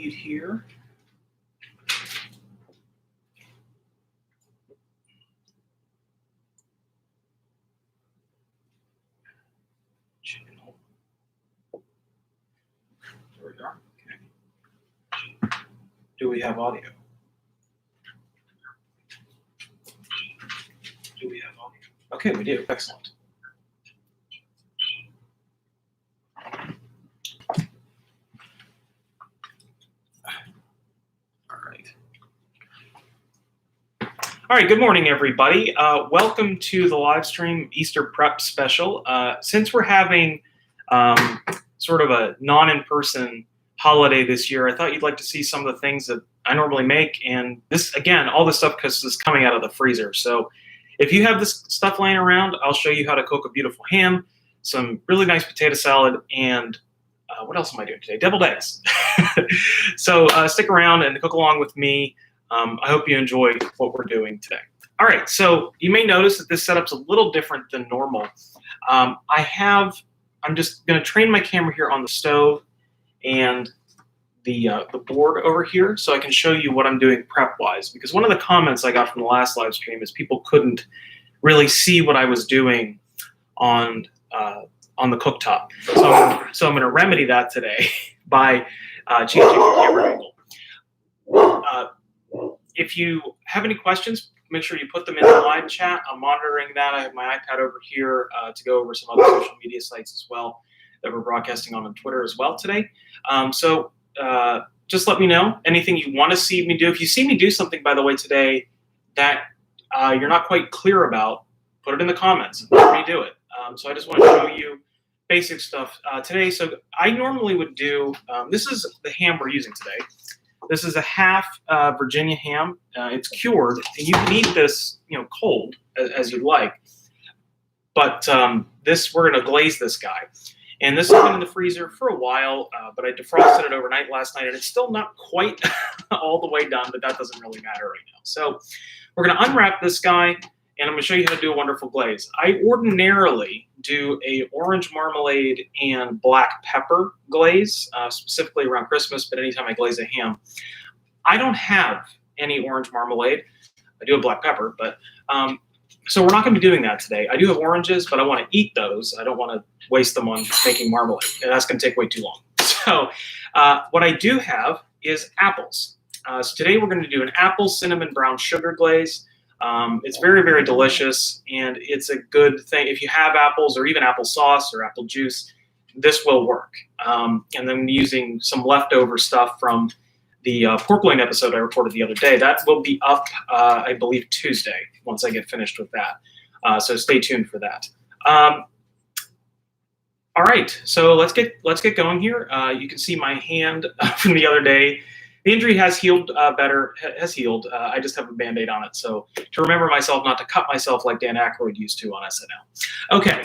Here. There we are. Okay. Do we have audio? Do we have audio? Okay, we do. Excellent. All right, good morning, everybody. Welcome to the live stream Easter Prep Special. Since we're having sort of a non-in-person holiday this year, I thought you'd like to see some of the things that I normally make. And this, again, all this stuff is coming out of the freezer. So if you have this stuff laying around, I'll show you how to cook a beautiful ham, some really nice potato salad, and what else am I doing today? Deviled eggs. So stick around and cook along with me. I hope you enjoy what we're doing today. All right, so you may notice that this setup's a little different than normal. I'm just gonna train my camera here on the stove and the board over here so I can show you what I'm doing prep-wise, because one of the comments I got from the last live stream is people couldn't really see what I was doing on the cooktop. So I'm gonna remedy that today by changing the camera angle. If you have any questions, make sure you put them in the live chat. I'm monitoring that. I have my iPad over here to go over some other social media sites as well that we're broadcasting on Twitter as well today. So just let me know anything you want to see me do. If you see me do something, by the way, today that you're not quite clear about, put it in the comments and let me do it. So I just want to show you basic stuff today. So I normally would do, this is the ham we're using today. This is a half Virginia ham. It's cured, and you can eat this, cold as you'd like. But we're going to glaze this guy, and this has been in the freezer for a while. But I defrosted it overnight last night, and it's still not quite all the way done. But that doesn't really matter right now. So we're going to unwrap this guy, and I'm going to show you how to do a wonderful glaze. I ordinarily do a orange marmalade and black pepper glaze, specifically around Christmas, but anytime I glaze a ham. I don't have any orange marmalade. I do have black pepper, but so we're not going to be doing that today. I do have oranges, but I want to eat those. I don't want to waste them on making marmalade, and that's going to take way too long. So what I do have is apples. So today we're going to do an apple cinnamon brown sugar glaze. It's very, very delicious, and it's a good thing. If you have apples or even applesauce or apple juice, this will work. And then using some leftover stuff from the pork loin episode I recorded the other day, that will be up, I believe, Tuesday once I get finished with that. So stay tuned for that. All right, so let's get going here. You can see my hand from the other day. The injury has healed has healed. I just have a Band-Aid on it. So to remember myself not to cut myself like Dan Aykroyd used to on SNL. Okay,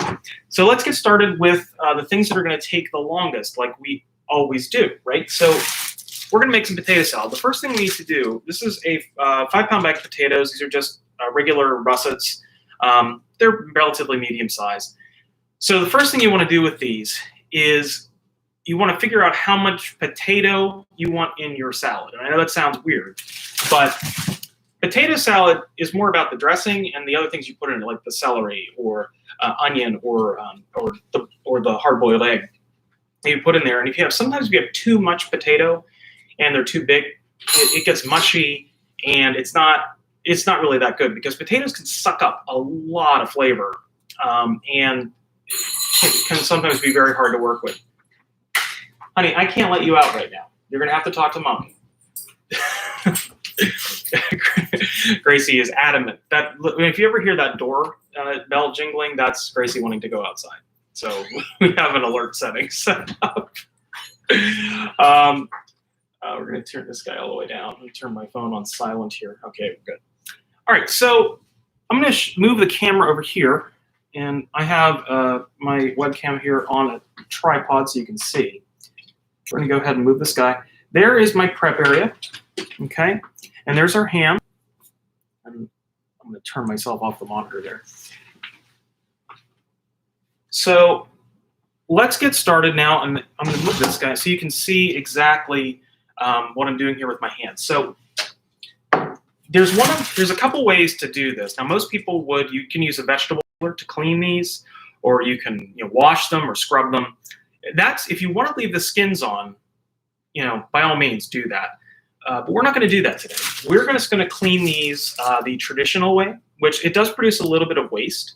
so let's get started with the things that are going to take the longest, like we always do, right? So we're going to make some potato salad. The first thing we need to do, this is a 5-pound bag of potatoes. These are just regular russets. They're relatively medium sized. So the first thing you want to do with these is you want to figure out how much potato you want in your salad. And I know that sounds weird, but potato salad is more about the dressing and the other things you put in it, like the celery or onion or the hard-boiled egg that you put in there. And if you have, sometimes if you have too much potato and they're too big, it gets mushy, and it's not really that good, because potatoes can suck up a lot of flavor and it can sometimes be very hard to work with. Honey, I can't let you out right now. You're going to have to talk to Mommy. Gracie is adamant. If you ever hear that door bell jingling, that's Gracie wanting to go outside. So we have an alert setting set up. We're going to turn this guy all the way down. I'm going to turn my phone on silent here. Okay, we're good. All right, so I'm going to move the camera over here, and I have my webcam here on a tripod so you can see. We're going to go ahead and move this guy. There is my prep area, okay? And there's our ham. I'm going to turn myself off the monitor there. So let's get started now, and I'm going to move this guy so you can see exactly what I'm doing here with my hands. So there's a couple ways to do this. Now, most people you can use a vegetable peeler to clean these, or you can wash them or scrub them. That's if you want to leave the skins on, by all means do that. But we're not going to do that today. We're just going to clean these the traditional way, which it does produce a little bit of waste,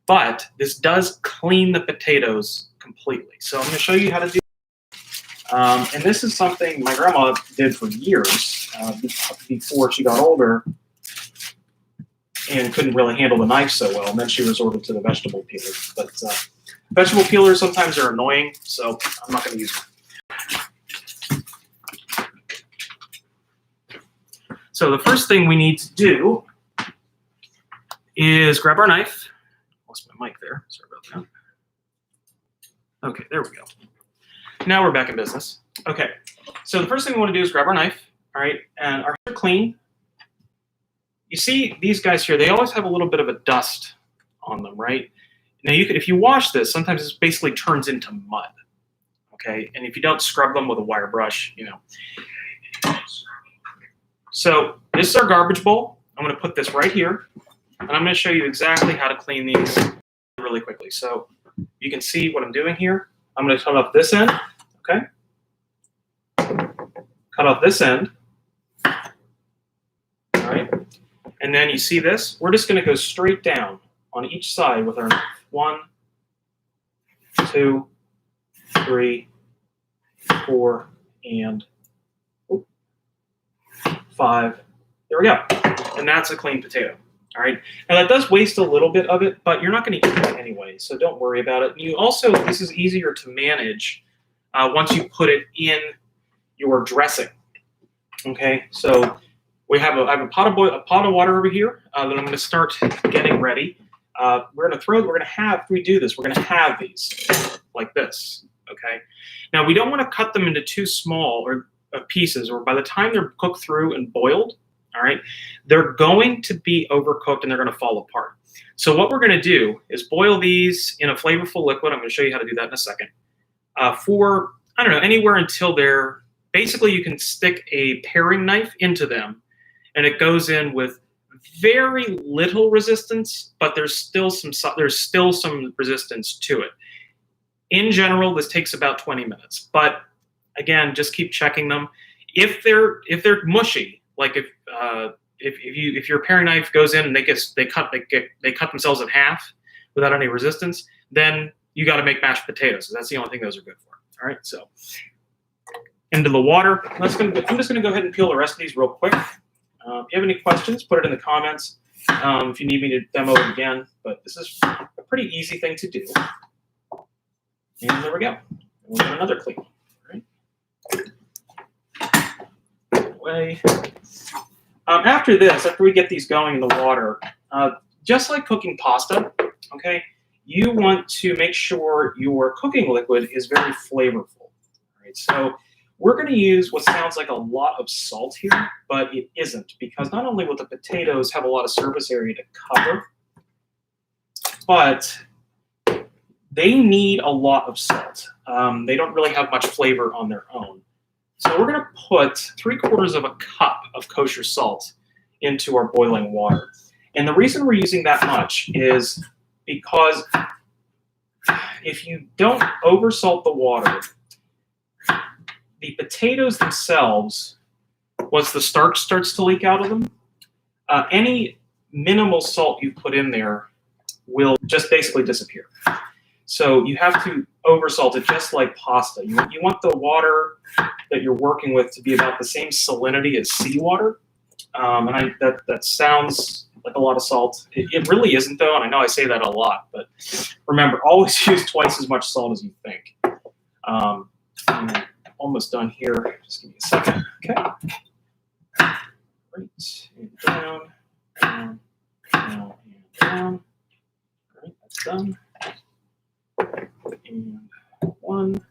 but this does clean the potatoes completely. So I'm going to show you how to do it. And this is something my grandma did for years before she got older and couldn't really handle the knife so well, and then she resorted to the vegetable peeler. But vegetable peelers sometimes are annoying, so I'm not going to use them. So the first thing we need to do is grab our knife. Lost my mic there. Sorry about that. Okay, there we go. Now we're back in business. Okay, so the first thing we want to do is grab our knife. All right, and our hands are clean. You see these guys here, they always have a little bit of a dust on them, right? Now, if you wash this, sometimes this basically turns into mud, okay? And if you don't scrub them with a wire brush, So this is our garbage bowl. I'm going to put this right here, and I'm going to show you exactly how to clean these really quickly. So you can see what I'm doing here. I'm going to cut off this end, okay? Cut off this end, all right? And then you see this? We're just going to go straight down on each side with our knife. 1, 2, 3, 4, and 5. There we go. And that's a clean potato. All right. Now that does waste a little bit of it, but you're not going to eat that anyway, so don't worry about it. And you also, this is easier to manage once you put it in your dressing. Okay. So I have a pot of water over here that I'm going to start getting ready. We're going to have, if we do this, we're going to have these like this. Okay. Now we don't want to cut them into too small pieces, or by the time they're cooked through and boiled, all right, they're going to be overcooked and they're going to fall apart. So what we're going to do is boil these in a flavorful liquid. I'm going to show you how to do that in a second. For, I don't know, anywhere until they're, basically you can stick a paring knife into them and it goes in with very little resistance, but there's still some resistance to it. In general, this takes about 20 minutes, but again, just keep checking them. If they're mushy, like if your paring knife goes in and they cut themselves in half without any resistance, then you got to make mashed potatoes. That's the only thing those are good for. All right, so into the water. I'm just going to go ahead and peel the rest of these real quick. If you have any questions, put it in the comments. If you need me to demo it again, but this is a pretty easy thing to do. And there we go. We'll do another clean. Away. After this, after we get these going in the water, just like cooking pasta, okay, you want to make sure your cooking liquid is very flavorful. All right, so we're going to use what sounds like a lot of salt here, but it isn't, because not only will the potatoes have a lot of surface area to cover, but they need a lot of salt. They don't really have much flavor on their own. So we're going to put 3/4 of a cup of kosher salt into our boiling water. And the reason we're using that much is because if you don't oversalt the water, the potatoes themselves, once the starch starts to leak out of them, any minimal salt you put in there will just basically disappear. So you have to oversalt it just like pasta. You want the water that you're working with to be about the same salinity as seawater. And that sounds like a lot of salt. It really isn't, though, and I know I say that a lot, but remember, always use twice as much salt as you think. I'm almost done here. Just give me a second. Okay. Great. And down, down, down, and down. All right, that's done. And 1,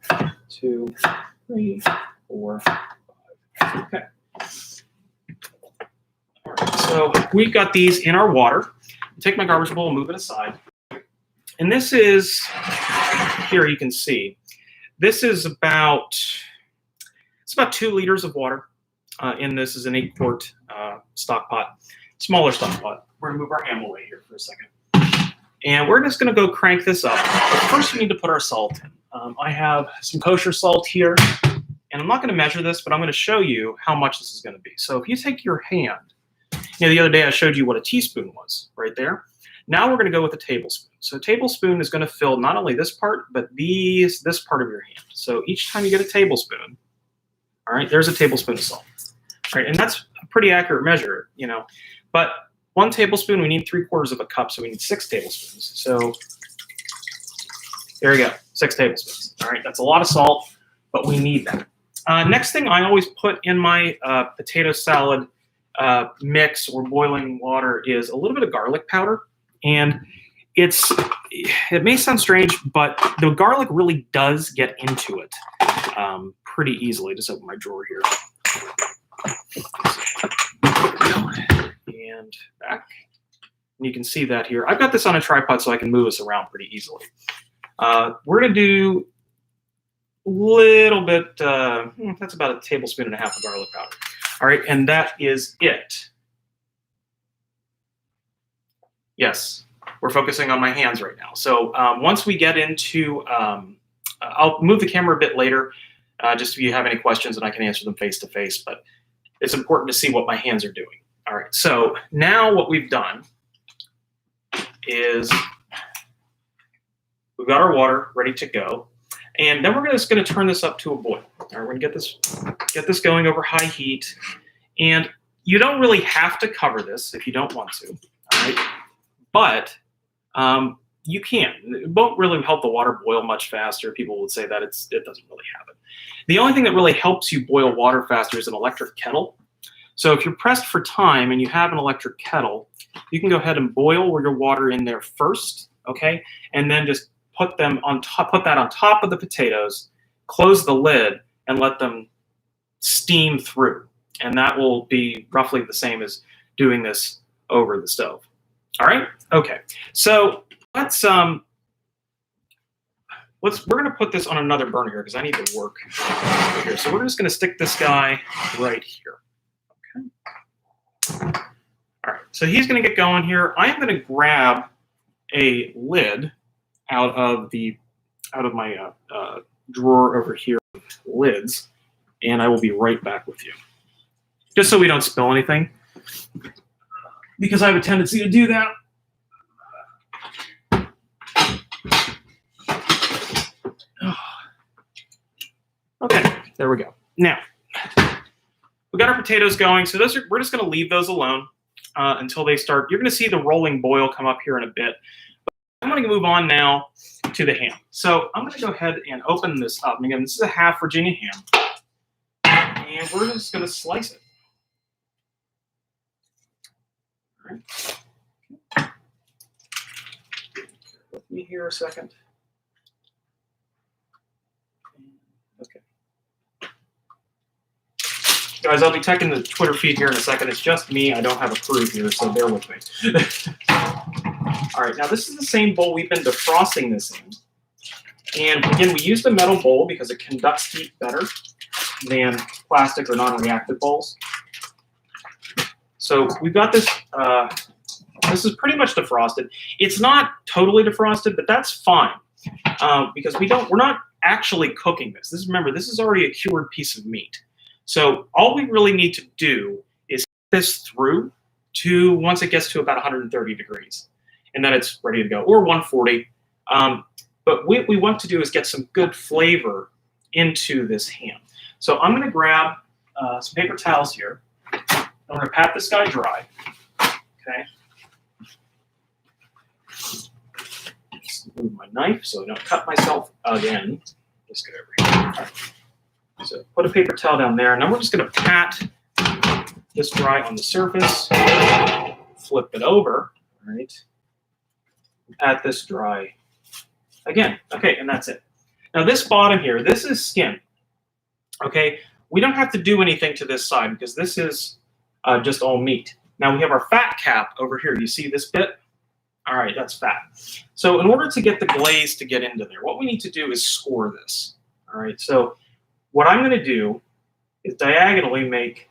2, 3, 4, 5. Okay. All right, so we've got these in our water. Take my garbage bowl and move it aside. And this is, here you can see, this is about It's about 2 liters of water. In this is an 8-quart stock pot, smaller stock pot. We're going to move our ham away here for a second. And we're just going to go crank this up. But first, we need to put our salt in. I have some kosher salt here. And I'm not going to measure this, but I'm going to show you how much this is going to be. So if you take your hand, the other day I showed you what a teaspoon was right there. Now we're going to go with a tablespoon. So a tablespoon is going to fill not only this part, but this part of your hand. So each time you get a tablespoon, all right, there's a tablespoon of salt. All right, and that's a pretty accurate measure, But 1 tablespoon, we need 3/4 of a cup, so we need 6 tablespoons. So there you go, 6 tablespoons. All right, that's a lot of salt, but we need that. Next thing I always put in my potato salad mix or boiling water is a little bit of garlic powder. And it may sound strange, but the garlic really does get into it pretty easily. Just open my drawer here. And back. And you can see that here. I've got this on a tripod so I can move this around pretty easily. We're going to do a little bit, that's about 1.5 tablespoons of garlic powder. All right, and that is it. Yes, we're focusing on my hands right now. So once we get into, I'll move the camera a bit later, just if you have any questions and I can answer them face to face, but it's important to see what my hands are doing. All right, so now what we've done is we've got our water ready to go. And then we're just going to turn this up to a boil. All right, we're going to get this going over high heat. And you don't really have to cover this if you don't want to. All right, but you can. It won't really help the water boil much faster. People would say that it doesn't really have it. The only thing that really helps you boil water faster is an electric kettle. So if you're pressed for time and you have an electric kettle, you can go ahead and boil your water in there first, okay, and then just put that on top of the potatoes, close the lid, and let them steam through. And that will be roughly the same as doing this over the stove. All right? Okay. So we're going to put this on another burner here because I need to work over here. So we're just going to stick this guy right here. Okay. All right. So he's going to get going here. I am going to grab a lid out of my drawer over here, lids, and I will be right back with you. Just so we don't spill anything, because I have a tendency to do that. Okay, there we go. Now, we got our potatoes going, so we're just going to leave those alone until they start. You're going to see the rolling boil come up here in a bit. I'm going to move on now to the ham. So I'm going to go ahead and open this up. And again, this is a half Virginia ham. And we're just going to slice it. All right. With me here a second. Okay. Guys, I'll be checking the Twitter feed here in a second. It's just me. I don't have a crew here, so bear with me. All right, now this is the same bowl we've been defrosting this in. And again, we use the metal bowl because it conducts heat better than plastic or non-reactive bowls. So we've got this, this is pretty much defrosted. It's not totally defrosted, but that's fine because we're not actually cooking this. Remember, this is already a cured piece of meat. So all we really need to do is cook this through to once it gets to about 130 degrees. And then it's ready to go, or 140. But what we want to do is get some good flavor into this ham. So I'm going to grab some paper towels here. I'm going to pat this guy dry. Okay. Just move my knife so I don't cut myself again. Just get over here. All right. So put a paper towel down there, and then we're just going to pat this dry on the surface. Flip it over. All right. Pat this dry again. Okay, and that's it. Now this bottom here, this is skin. Okay, we don't have to do anything to this side because this is just all meat. Now we have our fat cap over here. You see this bit? All right, that's fat. So in order to get the glaze to get into there, what we need to do is score this. All right, so what I'm going to do is diagonally make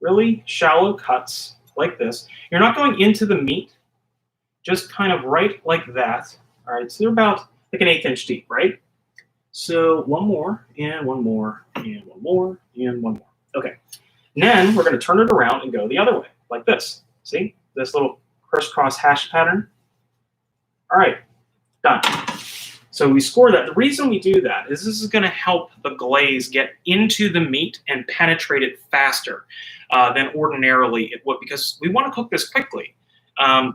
really shallow cuts like this. You're not going into the meat, just kind of right like that. All right, so they're about like an 1/8 inch deep, right? So one more, and one more, and one more, and one more. Okay, and then we're going to turn it around and go the other way, like this. See, this little crisscross hash pattern? All right, done. So we score that. The reason we do that is this is going to help the glaze get into the meat and penetrate it faster than ordinarily it would, because we want to cook this quickly.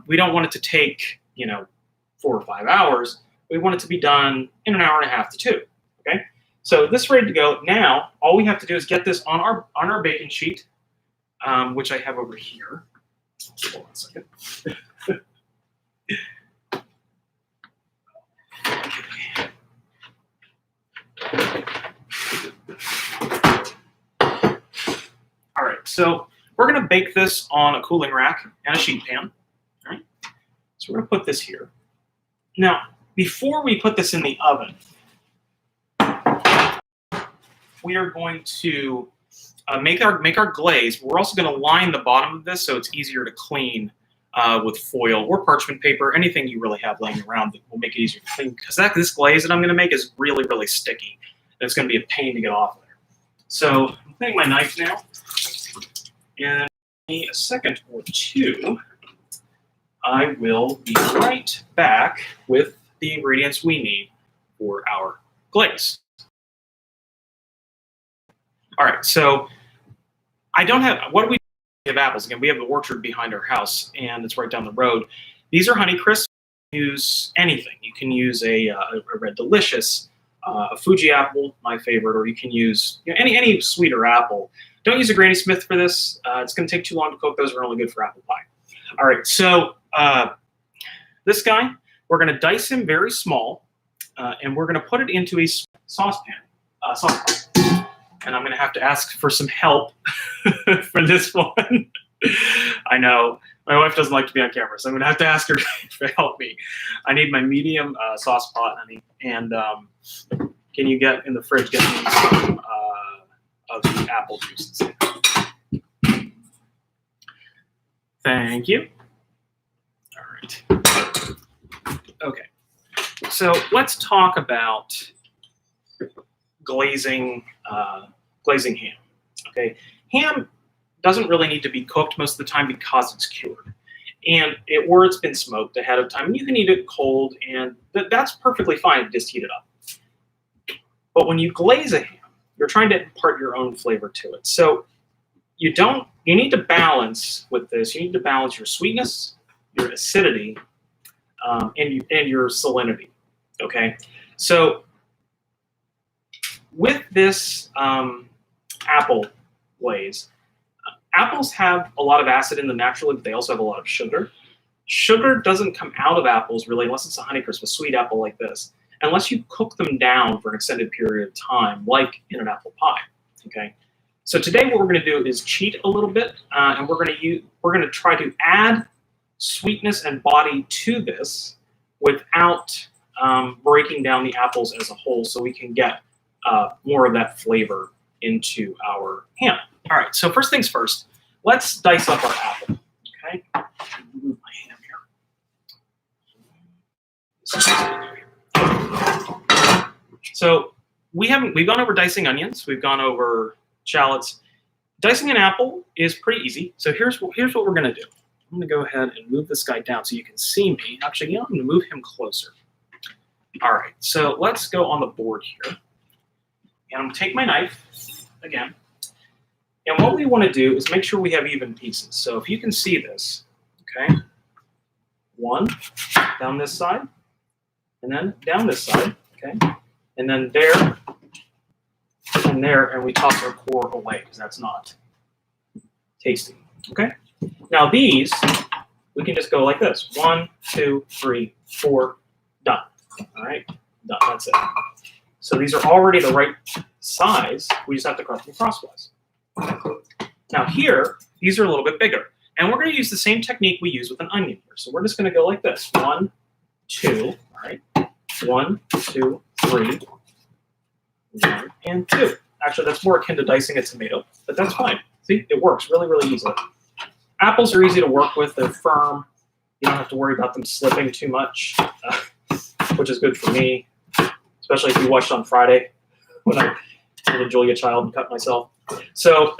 We don't want it to take, 4 or 5 hours. We want it to be done in 1.5 hours to 2. Okay, so this is ready to go. Now all we have to do is get this on our baking sheet, which I have over here. Hold on a second. All right, so we're going to bake this on a cooling rack and a sheet pan. All right, so we're going to put this here. Now, before we put this in the oven, we are going to make our glaze. We're also going to line the bottom of this so it's easier to clean with foil or parchment paper, anything you really have laying around that will make it easier to clean. Because this glaze that I'm going to make is really, really sticky. And it's going to be a pain to get off of there. So I'm taking my knife now, and in a second or two, I will be right back with the ingredients we need for our glaze. All right, so I don't have, what do we have? Apples. Again, we have the orchard behind our house, and it's right down the road. These are Honeycrisp. Use anything. You can use a Red Delicious, a Fuji apple, my favorite, or you can use any sweeter apple. Don't use a Granny Smith for this. It's going to take too long to cook. Those are only good for apple pie. All right, so this guy, we're going to dice him very small, and we're going to put it into a saucepan. And I'm going to have to ask for some help for this one. I know. My wife doesn't like to be on camera, so I'm going to have to ask her to help me. I need my medium sauce pot, honey. And can you get in the fridge, get me some of the apple juice? Thank you. All right. Okay. So let's talk about glazing ham. Okay, ham doesn't really need to be cooked most of the time because it's cured, and or it's been smoked ahead of time. You can eat it cold, and that's perfectly fine to just heat it up. But when you glaze a ham, you're trying to impart your own flavor to it. So you need to balance with this. You need to balance your sweetness, your acidity, and your salinity. Okay, so with this apple glaze, apples have a lot of acid in them naturally, but they also have a lot of sugar. Sugar doesn't come out of apples really unless it's a Honeycrisp, a sweet apple like this, unless you cook them down for an extended period of time, like in an apple pie. Okay, so today what we're going to do is cheat a little bit, and we're going to try to add sweetness and body to this without breaking down the apples as a whole, so we can get more of that flavor into our ham. All right, so first things first, let's dice up our apple. Okay, move my ham here. So we've gone over dicing onions, we've gone over shallots. Dicing an apple is pretty easy. So here's what we're going to do. I'm going to go ahead and move this guy down so you can see me. Actually, I'm going to move him closer. All right, so let's go on the board here. And I'm going to take my knife again. And what we want to do is make sure we have even pieces. So if you can see this, okay, one down this side, and then down this side, okay, and then there, and there, and we toss our core away because that's not tasty. Okay. Now these, we can just go like this: 1, 2, 3, 4, done. All right, done. That's it. So these are already the right size. We just have to cut them crosswise. Now here, these are a little bit bigger. And we're going to use the same technique we use with an onion here. So we're just going to go like this. 1, 2, all right. 1, 2, 3, 1, and 2. Actually, that's more akin to dicing a tomato, but that's fine. See, it works really, really easily. Apples are easy to work with. They're firm. You don't have to worry about them slipping too much, which is good for me, especially if you watched on Friday when I did a Julia Child and cut myself. So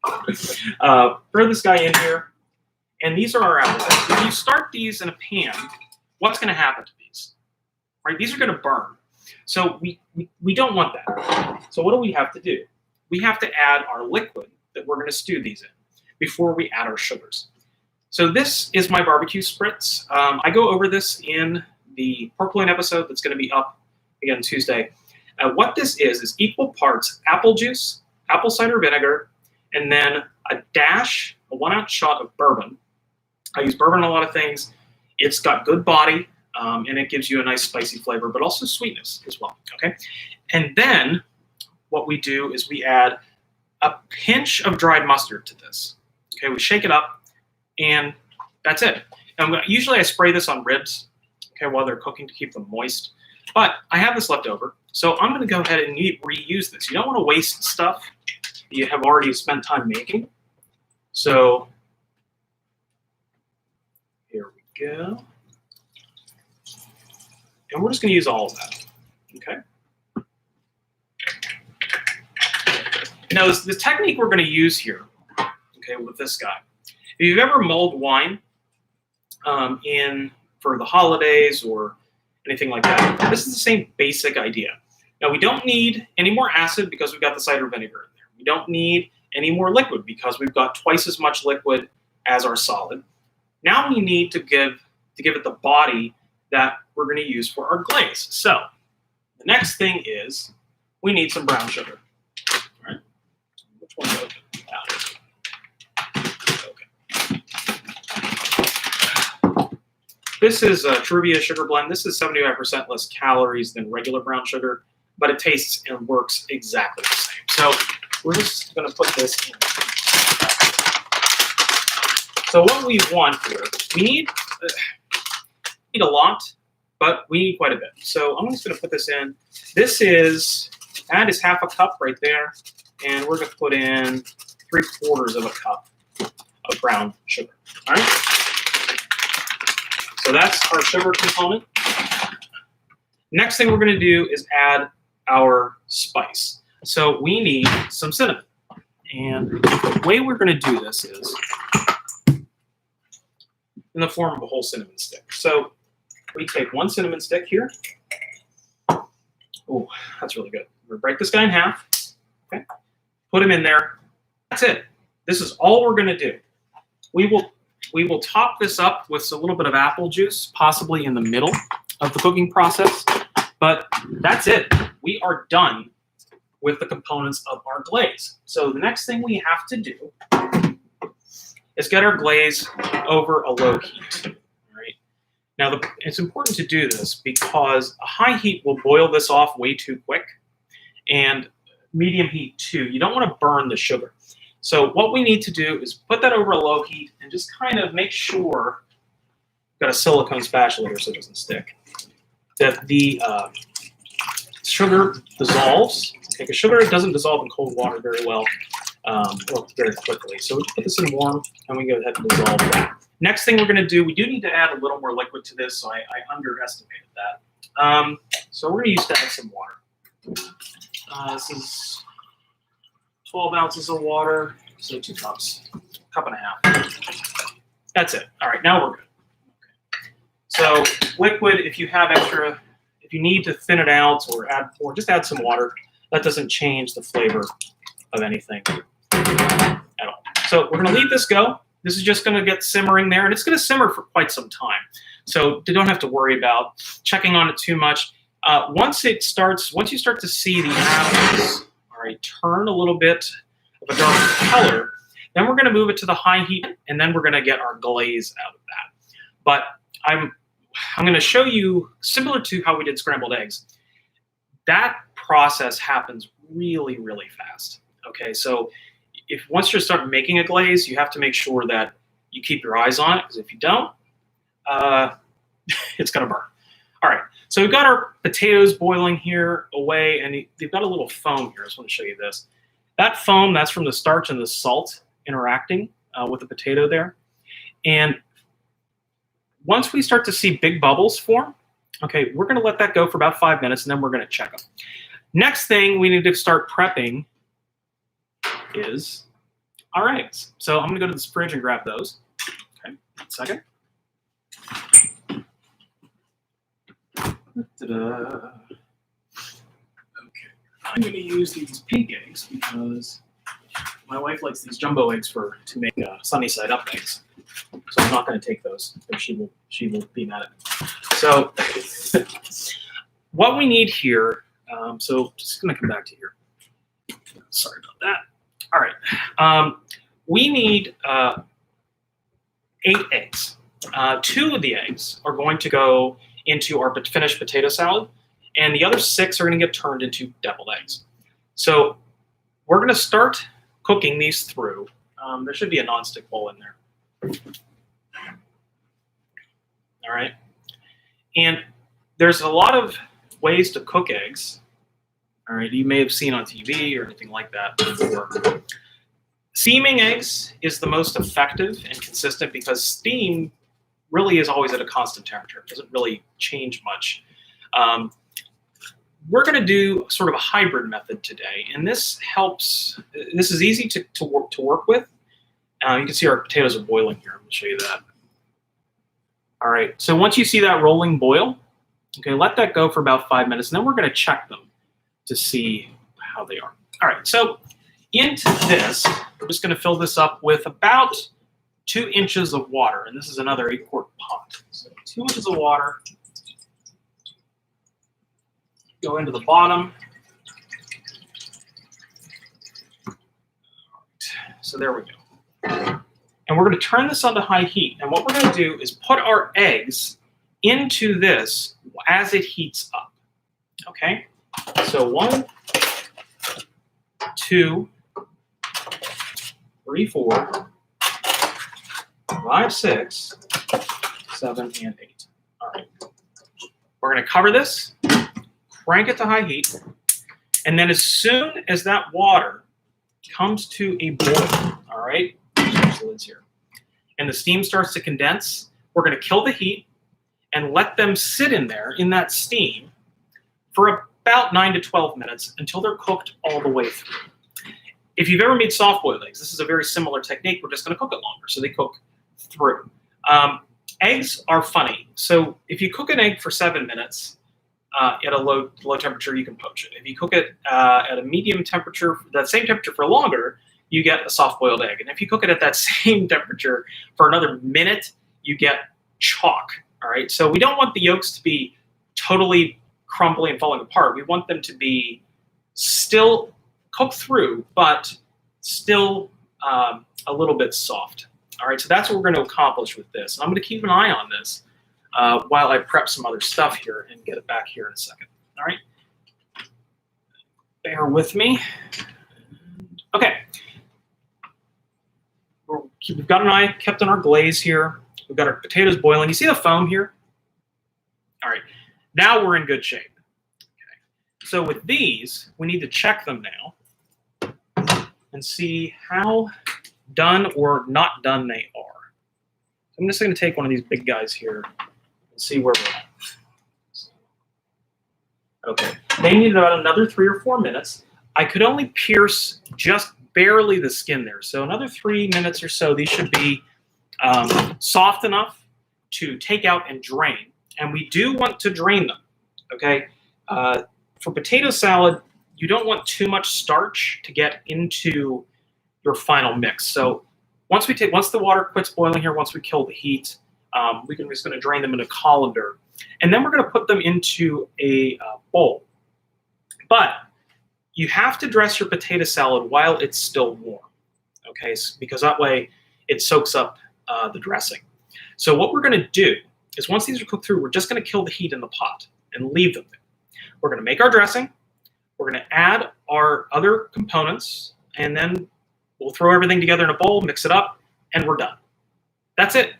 throw this guy in here, and these are our apples. If you start these in a pan, what's going to happen to these? Right? These are going to burn. So we don't want that. So what do we have to do? We have to add our liquid that we're going to stew these in before we add our sugars. So this is my barbecue spritz. I go over this in the pork loin episode that's going to be up again Tuesday. What this is equal parts apple juice, apple cider vinegar, and then a 1-ounce shot of bourbon. I use bourbon in a lot of things. It's got good body, and it gives you a nice spicy flavor, but also sweetness as well, okay? And then what we do is we add a pinch of dried mustard to this. Okay, we shake it up, and that's it. And usually I spray this on ribs, okay, while they're cooking to keep them moist. But I have this left over, so I'm going to go ahead and reuse this. You don't want to waste stuff you have already spent time making. So here we go. And we're just going to use all of that, okay? Now, the technique we're going to use here, okay, with this guy, if you've ever mulled wine for the holidays or anything like that, this is the same basic idea. Now, we don't need any more acid because we've got the cider vinegar in there. We don't need any more liquid because we've got twice as much liquid as our solid. Now we need to give it the body that we're going to use for our glaze. So the next thing is we need some brown sugar. All right. Which one's open? Okay. This is a Truvia sugar blend. This is 75% less calories than regular brown sugar, but it tastes and works exactly the same. So we're just going to put this in. So what we want here, we need a lot, but we need quite a bit. So I'm just going to put this in. That is half a cup right there, and we're going to put in 3/4 of a cup of brown sugar. All right. So that's our sugar component. Next thing we're going to do is add our spice. So we need some cinnamon. And the way we're going to do this is in the form of a whole cinnamon stick. So we take 1 cinnamon stick here. Oh, that's really good. We're going to break this guy in half. Okay. Put him in there. That's it. This is all we're going to do. We will top this up with a little bit of apple juice, possibly in the middle of the cooking process. But that's it. We are done with the components of our glaze. So the next thing we have to do is get our glaze over a low heat. All right. Now, it's important to do this because a high heat will boil this off way too quick, and medium heat too. You don't want to burn the sugar. So what we need to do is put that over a low heat and just kind of make sure, got a silicone spatula here so it doesn't stick, that the sugar dissolves. Okay, because sugar doesn't dissolve in cold water very well or very quickly. So we put this in warm and we go ahead and dissolve that. Next thing we're going to do, we do need to add a little more liquid to this, so I underestimated that. So we're going to add some water. This is 12 ounces of water, so 2 cups, cup and a half. That's it. All right, now we're good. Okay. So liquid, if you have extra, if you need to thin it out or add more, just add some water. That doesn't change the flavor of anything at all. So we're going to leave this go. This is just going to get simmering there, and it's going to simmer for quite some time. So you don't have to worry about checking on it too much. Once you start to see the apples, all right, turn a little bit of a dark color, then we're going to move it to the high heat, and then we're going to get our glaze out of that. But I'm going to show you, similar to how we did scrambled eggs, that process happens really, really fast. Okay, so once you start making a glaze, you have to make sure that you keep your eyes on it, because if you don't, it's going to burn. All right, so we've got our potatoes boiling here away, and they've got a little foam here. I just want to show you this. That foam, that's from the starch and the salt interacting with the potato there. And once we start to see big bubbles form, okay, we're going to let that go for about 5 minutes, and then we're going to check them. Next thing we need to start prepping is our eggs. So I'm going to go to the fridge and grab those. Okay, 1 second. Okay, I'm going to use these pink eggs because my wife likes these jumbo eggs to make sunny side up eggs. So I'm not going to take those, or she will be mad at me. So what we need here, so just going to come back to here. Sorry about that. All right, we need 8 eggs. 2 of the eggs are going to go into our finished potato salad, and the other 6 are going to get turned into deviled eggs. So we're going to start cooking these through. There should be a nonstick bowl in there. All right, and there's a lot of ways to cook eggs. All right, you may have seen on TV or anything like that before. Steaming eggs is the most effective and consistent because steam really is always at a constant temperature. It doesn't really change much. We're going to do sort of a hybrid method today, and this helps. This is easy to work with. You can see our potatoes are boiling here. I'm going to show you that. All right, so once you see that rolling boil, okay, let that go for about 5 minutes, and then we're going to check them to see how they are. All right, so into this, we're just going to fill this up with about 2 inches of water, and this is another 8-quart pot. So 2 inches of water. Go into the bottom. So there we go. And we're going to turn this on to high heat. And what we're going to do is put our eggs into this as it heats up. Okay? So 1, 2, 3, 4, 5, 6, 7, and 8. All right. We're going to cover this, crank it to high heat, and then as soon as that water comes to a boil, all right, there's the lids here, and the steam starts to condense, we're going to kill the heat and let them sit in there in that steam for about 9 to 12 minutes until they're cooked all the way through. If you've ever made soft-boiled eggs, this is a very similar technique. We're just going to cook it longer, so they cook through. Eggs are funny. So if you cook an egg for 7 minutes at a low temperature, you can poach it. If you cook it at a medium temperature, that same temperature for longer, you get a soft-boiled egg. And if you cook it at that same temperature for another minute, you get chalk. All right. So we don't want the yolks to be totally crumbly and falling apart. We want them to be still cooked through, but still a little bit soft. All right, so that's what we're going to accomplish with this. And I'm going to keep an eye on this while I prep some other stuff here and get it back here in a second. All right, bear with me. Okay, we've got an eye kept on our glaze here. We've got our potatoes boiling. You see the foam here? All right, now we're in good shape. Okay. So with these, we need to check them now and see how done or not done they are. So I'm just going to take one of these big guys here and see where we're at. Okay, they need about another 3 or 4 minutes. I could only pierce just barely the skin there. So another 3 minutes or so, these should be soft enough to take out and drain. And we do want to drain them, okay? For potato salad, you don't want too much starch to get into your final mix. So once the water quits boiling here, once we kill the heat, we're just going to drain them in a colander, and then we're going to put them into a bowl. But you have to dress your potato salad while it's still warm, okay? Because that way it soaks up the dressing. So what we're going to do is once these are cooked through, we're just going to kill the heat in the pot and leave them there. We're going to make our dressing. We're going to add our other components, and then we'll throw everything together in a bowl, mix it up, and we're done. That's it.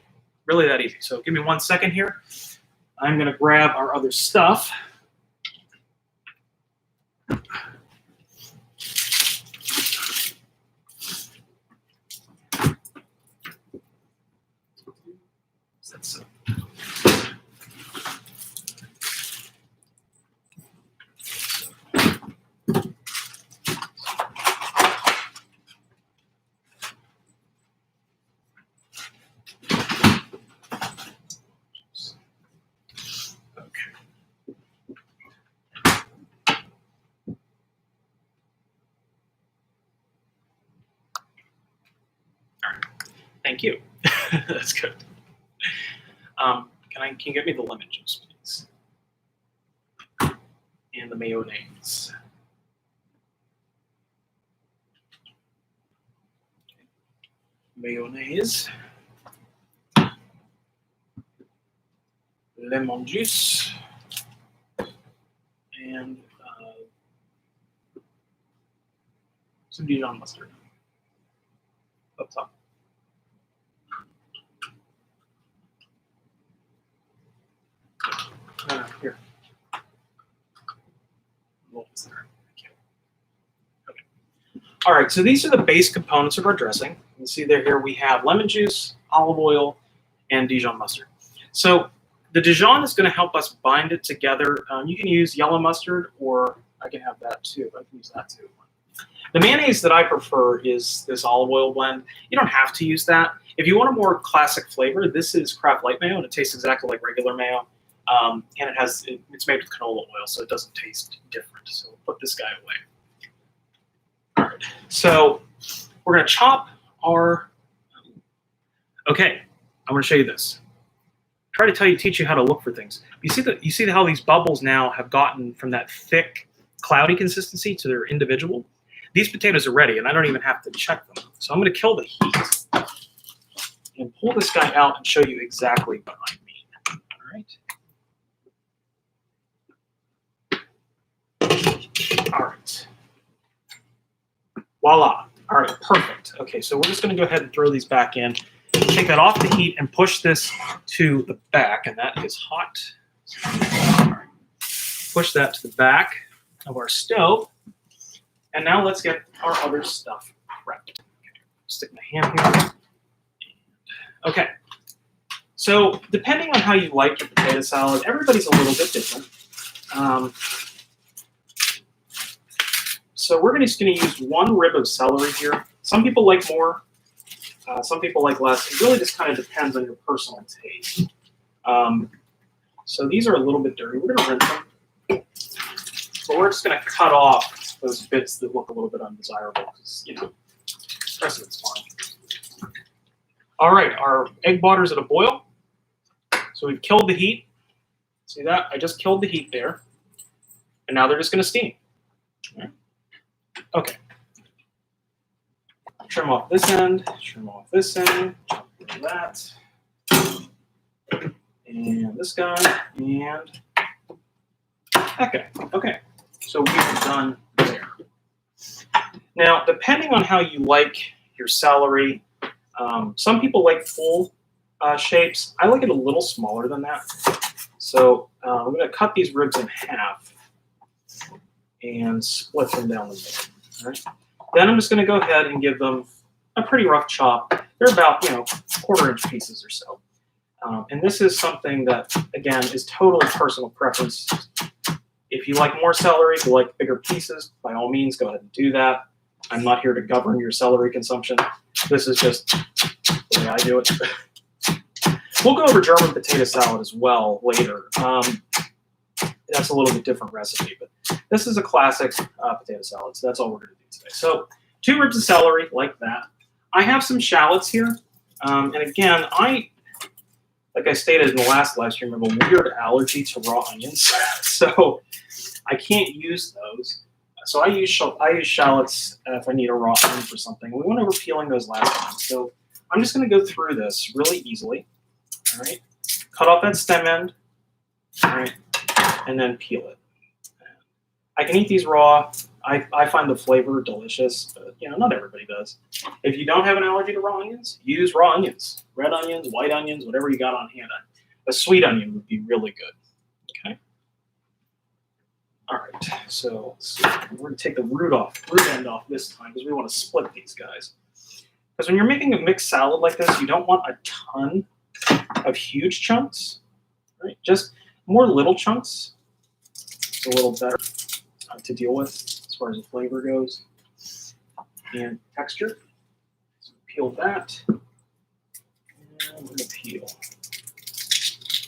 Really that easy. So give me 1 second here. I'm going to grab our other stuff. So. Thank you. That's good. Can you get me the lemon juice, please? And the mayonnaise. Mayonnaise. Lemon juice. And some Dijon mustard. Up top. Here. There. Okay. All right, so these are the base components of our dressing. You can see there here we have lemon juice, olive oil, and Dijon mustard. So the Dijon is going to help us bind it together. You can use yellow mustard, or I can have that too. I can use that too. The mayonnaise that I prefer is this olive oil blend. You don't have to use that. If you want a more classic flavor, this is Kraft Light Mayo, and it tastes exactly like regular mayo. And it's made with canola oil, so it doesn't taste different. So we'll put this guy away. All right, so we're going to chop our. Okay, I'm going to show you this. Try to teach you how to look for things. You see how these bubbles now have gotten from that thick, cloudy consistency to their individual. These potatoes are ready, and I don't even have to check them. So I'm going to kill the heat and pull this guy out and show you exactly what I mean. All right. All right. Voila. All right, perfect. Okay, so we're just going to go ahead and throw these back in. Take that off the heat and push this to the back, and that is hot. All right. Push that to the back of our stove. And now let's get our other stuff prepped. Stick my hand here. Okay. So depending on how you like your potato salad, everybody's a little bit different. So we're just going to use one rib of celery here. Some people like more. Some people like less. It really just kind of depends on your personal taste. So these are a little bit dirty. We're going to rinse them. But we're just going to cut off those bits that look a little bit undesirable because, you know, the rest of it's fine. All right, our egg water's at a boil. So we've killed the heat. See that? I just killed the heat there. And now they're just going to steam. Okay. Trim off this end, trim off this end, that, and this guy, and that guy. Okay, so we've done there. Now, depending on how you like your celery, some people like full shapes. I like it a little smaller than that. So I'm going to cut these ribs in half and split them down the middle. All right. Then I'm just going to go ahead and give them a pretty rough chop. They're about, 1/4-inch pieces or so. And this is something that, again, is totally personal preference. If you like more celery, if you like bigger pieces, by all means, go ahead and do that. I'm not here to govern your celery consumption. This is just the way I do it. We'll go over German potato salad as well later. That's a little bit different recipe, but this is a classic potato salad, so that's all we're going to do today. So 2 ribs of celery, like that. I have some shallots here. And again, like I stated in the last live stream, I have a weird allergy to raw onions, so I can't use those. So I use shallots if I need a raw onion for something. We went over peeling those last time, so I'm just going to go through this really easily. All right, cut off that stem end. All right, and then peel it. I can eat these raw. I find the flavor delicious, but not everybody does. If you don't have an allergy to raw onions, use raw onions. Red onions, white onions, whatever you got on hand. A sweet onion would be really good. Okay. All right. So we're going to take the root end off this time because we want to split these guys. Because when you're making a mixed salad like this, you don't want a ton of huge chunks. Right? Just more little chunks. It's a little better to deal with as far as the flavor goes and texture. So peel that. And we're going to peel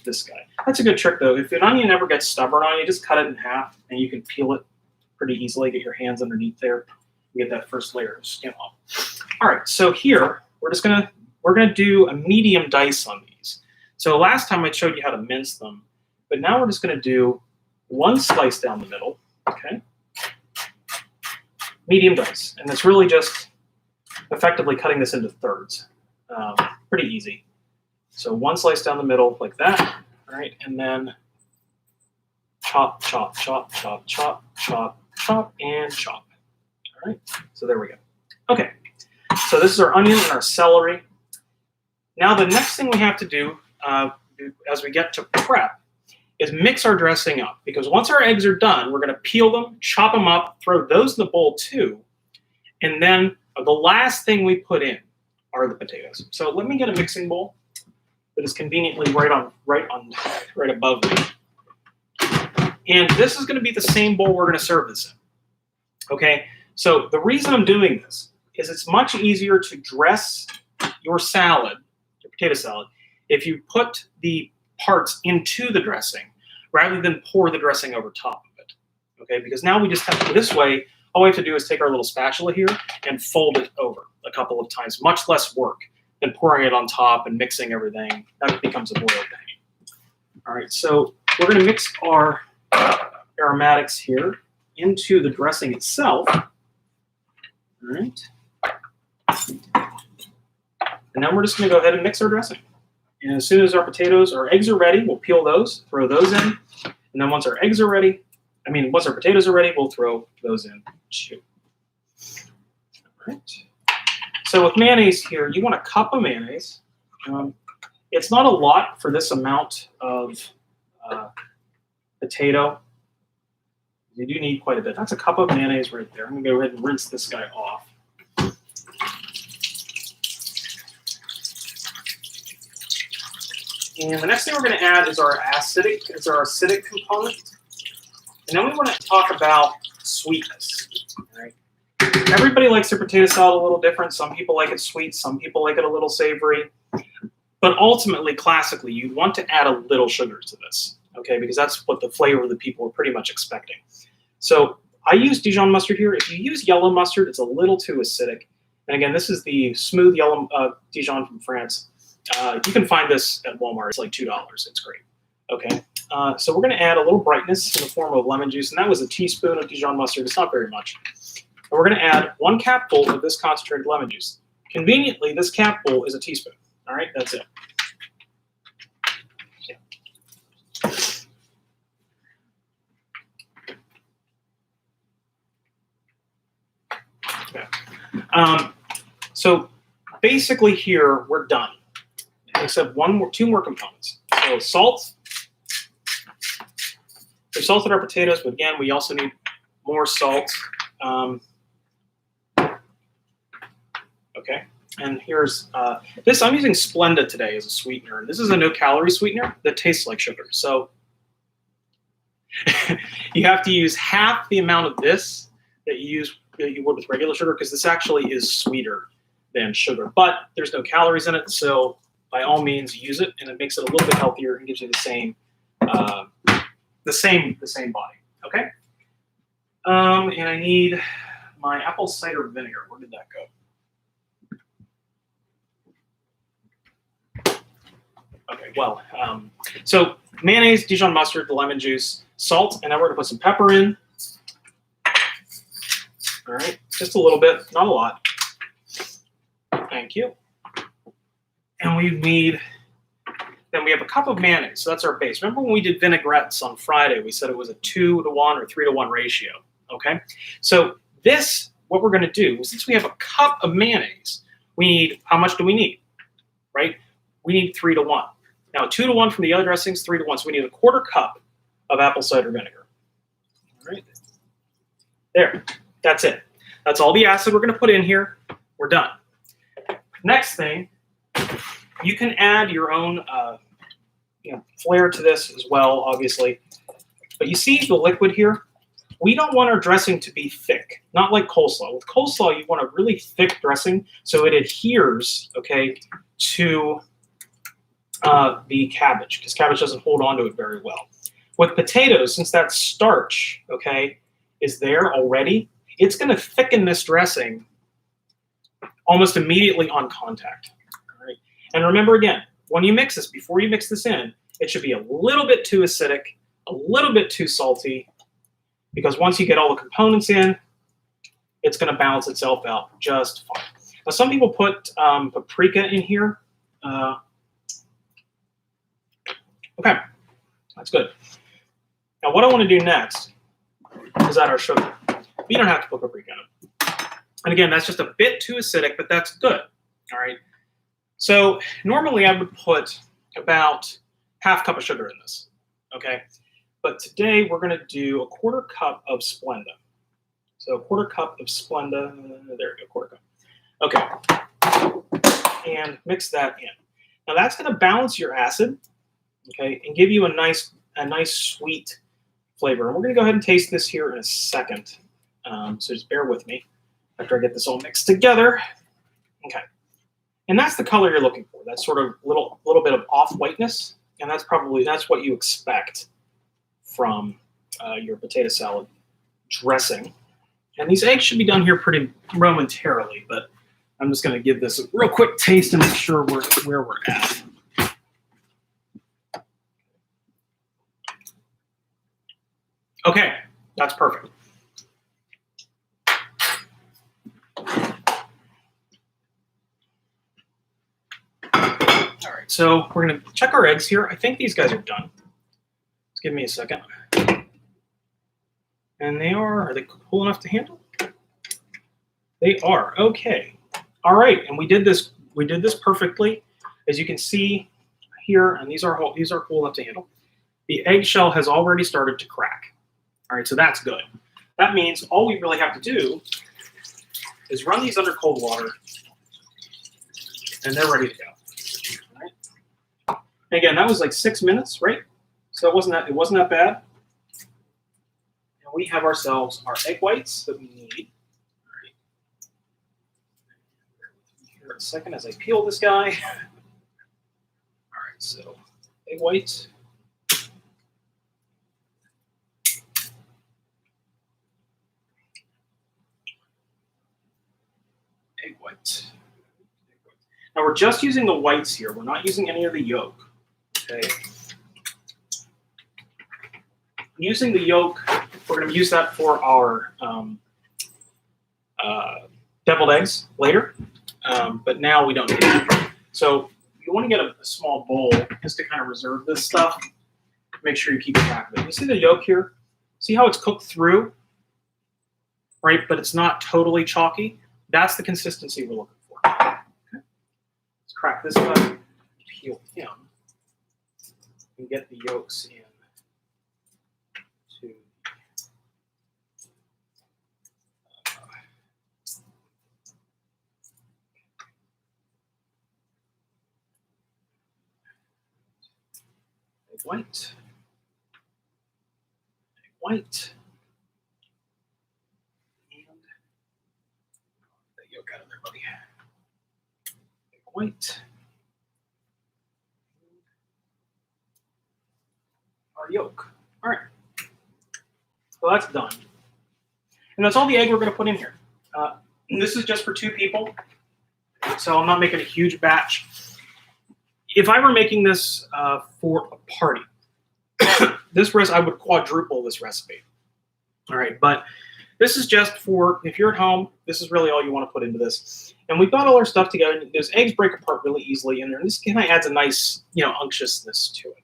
this guy. That's a good trick though. If an onion ever gets stubborn on you, just cut it in half and you can peel it pretty easily. Get your hands underneath there and get that first layer of skin off. All right, so here we're gonna do a medium dice on these. So last time I showed you how to mince them, but now we're just gonna do one slice down the middle, okay? Medium dice, and it's really just effectively cutting this into thirds. Pretty easy. So one slice down the middle like that, all right, and then chop, chop, chop, chop, chop, chop, chop, and chop. All right, so there we go. Okay, so this is our onion and our celery. Now the next thing we have to do as we get to prep is mix our dressing up, because once our eggs are done, we're gonna peel them, chop them up, throw those in the bowl too, and then the last thing we put in are the potatoes. So let me get a mixing bowl that is conveniently right above me. And this is going to be the same bowl we're going to serve this in. Okay, so the reason I'm doing this is it's much easier to dress your salad, your potato salad, if you put the parts into the dressing rather than pour the dressing over top of it. Okay, because now we just have to, this way, all we have to do is take our little spatula here and fold it over a couple of times. Much less work than pouring it on top and mixing everything. That becomes a boiled pain. All right, so we're going to mix our aromatics here into the dressing itself. All right. And then we're just going to go ahead and mix our dressing. And as soon as our eggs are ready, we'll peel those, throw those in. And then once our eggs are ready, once our potatoes are ready, we'll throw those in too. All right. So with mayonnaise here, you want a cup of mayonnaise. It's not a lot for this amount of potato. You do need quite a bit. That's a cup of mayonnaise right there. I'm going to go ahead and rinse this guy off. And the next thing we're going to add is our acidic component. And then we want to talk about sweetness. All right. Everybody likes their potato salad a little different. Some people like it sweet, some people like it a little savory. But ultimately, classically, you want to add a little sugar to this, okay? Because that's what the flavor that people are pretty much expecting. So I use Dijon mustard here. If you use yellow mustard, it's a little too acidic. And again, this is the smooth yellow Dijon from France. You can find this at Walmart. It's like $2. It's great, okay? So we're going to add a little brightness in the form of lemon juice, and that was a teaspoon of Dijon mustard. It's not very much. And we're going to add 1 capful of this concentrated lemon juice. Conveniently, this capful is a teaspoon. All right, that's it. Okay. So basically here, we're done. Except two more components. So salt. We've salted our potatoes, but again, we also need more salt. Okay, and here's this. I'm using Splenda today as a sweetener. This is a no-calorie sweetener that tastes like sugar. So you have to use half the amount of this that you would with regular sugar, because this actually is sweeter than sugar. But there's no calories in it, so by all means use it, and it makes it a little bit healthier and gives you the same body. Okay. And I need my apple cider vinegar. Where did that go? Okay, well, so mayonnaise, Dijon mustard, the lemon juice, salt, and now we're going to put some pepper in. All right, just a little bit, not a lot. Thank you. And then we have a cup of mayonnaise, so that's our base. Remember when we did vinaigrettes on Friday, we said it was a 2-to-1 or 3-to-1 ratio, okay? So this, what we're going to do, since we have a cup of mayonnaise, we need, how much do we need, right? We need 3-to-1. Now 2 to 1 from the other dressings, 3 to 1. So we need a 1/4 cup of apple cider vinegar. All right. There. That's it. That's all the acid we're going to put in here. We're done. Next thing, you can add your own flair to this as well, obviously. But you see the liquid here? We don't want our dressing to be thick, not like coleslaw. With coleslaw, you want a really thick dressing so it adheres, okay, to the cabbage, because cabbage doesn't hold on to it very well. With potatoes, since that starch, okay, is there already, it's going to thicken this dressing almost immediately on contact. All right? And remember again, when you mix this, before you mix this in, it should be a little bit too acidic, a little bit too salty, because once you get all the components in, it's going to balance itself out just fine. Now, some people put paprika in here. Okay, that's good. Now, what I want to do next is add our sugar. You don't have to put paprika in it. And again, that's just a bit too acidic, but that's good. All right. So normally I would put about ½ cup of sugar in this. Okay. But today we're going to do a 1/4 cup of Splenda. So 1/4 cup of Splenda. There we go, 1/4 cup. Okay. And mix that in. Now that's going to balance your acid, okay, and give you a nice sweet flavor. And we're going to go ahead and taste this here in a second. So just bear with me after I get this all mixed together. Okay. And that's the color you're looking for. That sort of little bit of off-whiteness, and that's what you expect from your potato salad dressing. And these eggs should be done here pretty momentarily, but I'm just going to give this a real quick taste to make sure where we're at. Okay, that's perfect. All right, so we're going to check our eggs here. I think these guys are done. Just give me a second. And are they cool enough to handle? They are. Okay. All right, and we did this perfectly. As you can see here, and these are cool enough to handle. The eggshell has already started to crack. All right, so that's good. That means all we really have to do is run these under cold water, and they're ready to go. All right. And again, that was like 6 minutes, right? So it wasn't that bad. And we have ourselves our egg whites that we need. All right. Here a second as I peel this guy. All right, so egg whites. Egg white. Now we're just using the whites here. We're not using any of the yolk. Okay. Using the yolk, we're going to use that for our deviled eggs later, but now we don't need it. So you want to get a small bowl just to kind of reserve this stuff. Make sure you keep track of it. You see the yolk here? See how it's cooked through, right? But it's not totally chalky. That's the consistency we're looking for. Okay. Let's crack this guy, peel him, and get the yolks in to egg white, yolk out of there, buddy. Egg white. Our yolk. All right. So that's done. And that's all the egg we're going to put in here. This is just for 2 people, so I'm not making a huge batch. If I were making this for a party, I would quadruple this recipe. All right, but this is just for if you're at home. This is really all you want to put into this. And we've got all our stuff together. Those eggs break apart really easily, and this kind of adds a nice, unctuousness to it.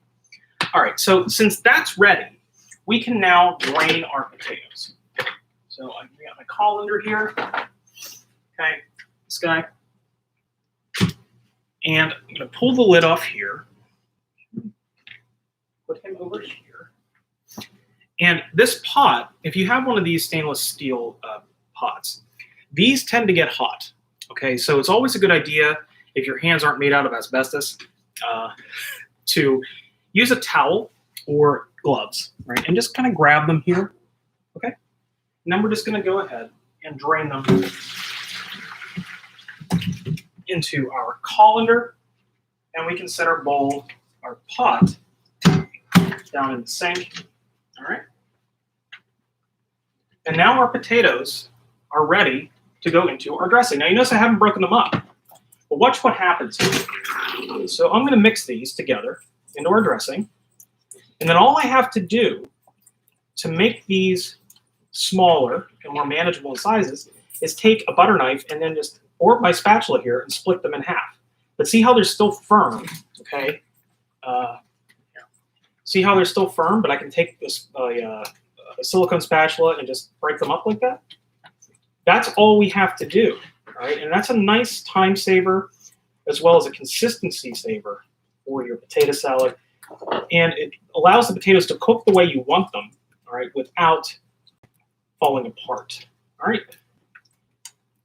All right, so since that's ready, we can now drain our potatoes. So I've got my colander here. Okay, this guy. And I'm going to pull the lid off here. put him over here. And this pot, if you have one of these stainless steel pots, these tend to get hot. Okay, so it's always a good idea, if your hands aren't made out of asbestos, to use a towel or gloves, right? And just kind of grab them here, okay? And then we're just gonna go ahead and drain them into our colander, and we can set our bowl, our pot, down in the sink, all right? And now our potatoes are ready to go into our dressing. Now you notice I haven't broken them up, but watch what happens here. So I'm gonna mix these together into our dressing, and then all I have to do to make these smaller and more manageable in sizes is take a butter knife and then just, or my spatula here, and split them in half. But see how they're still firm, okay? See how they're still firm, but I can take this a silicone spatula and just break them up like that? That's all we have to do, all right? And that's a nice time saver as well as a consistency saver for your potato salad. And it allows the potatoes to cook the way you want them, all right, without falling apart, all right?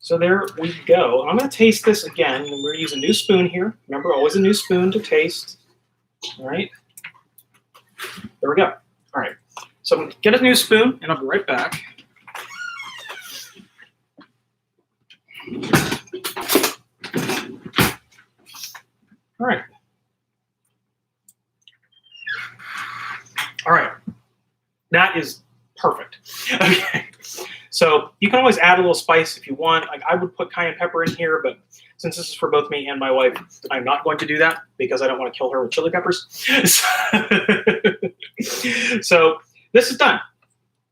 So there we go. I'm gonna taste this again, and we're using a new spoon here. Remember, always a new spoon to taste, all right? There we go, all right. So I'm gonna get a new spoon, and I'll be right back. All right. All right. That is perfect. Okay. So you can always add a little spice if you want. Like I would put cayenne pepper in here, but since this is for both me and my wife, I'm not going to do that because I don't want to kill her with chili peppers. So this is done.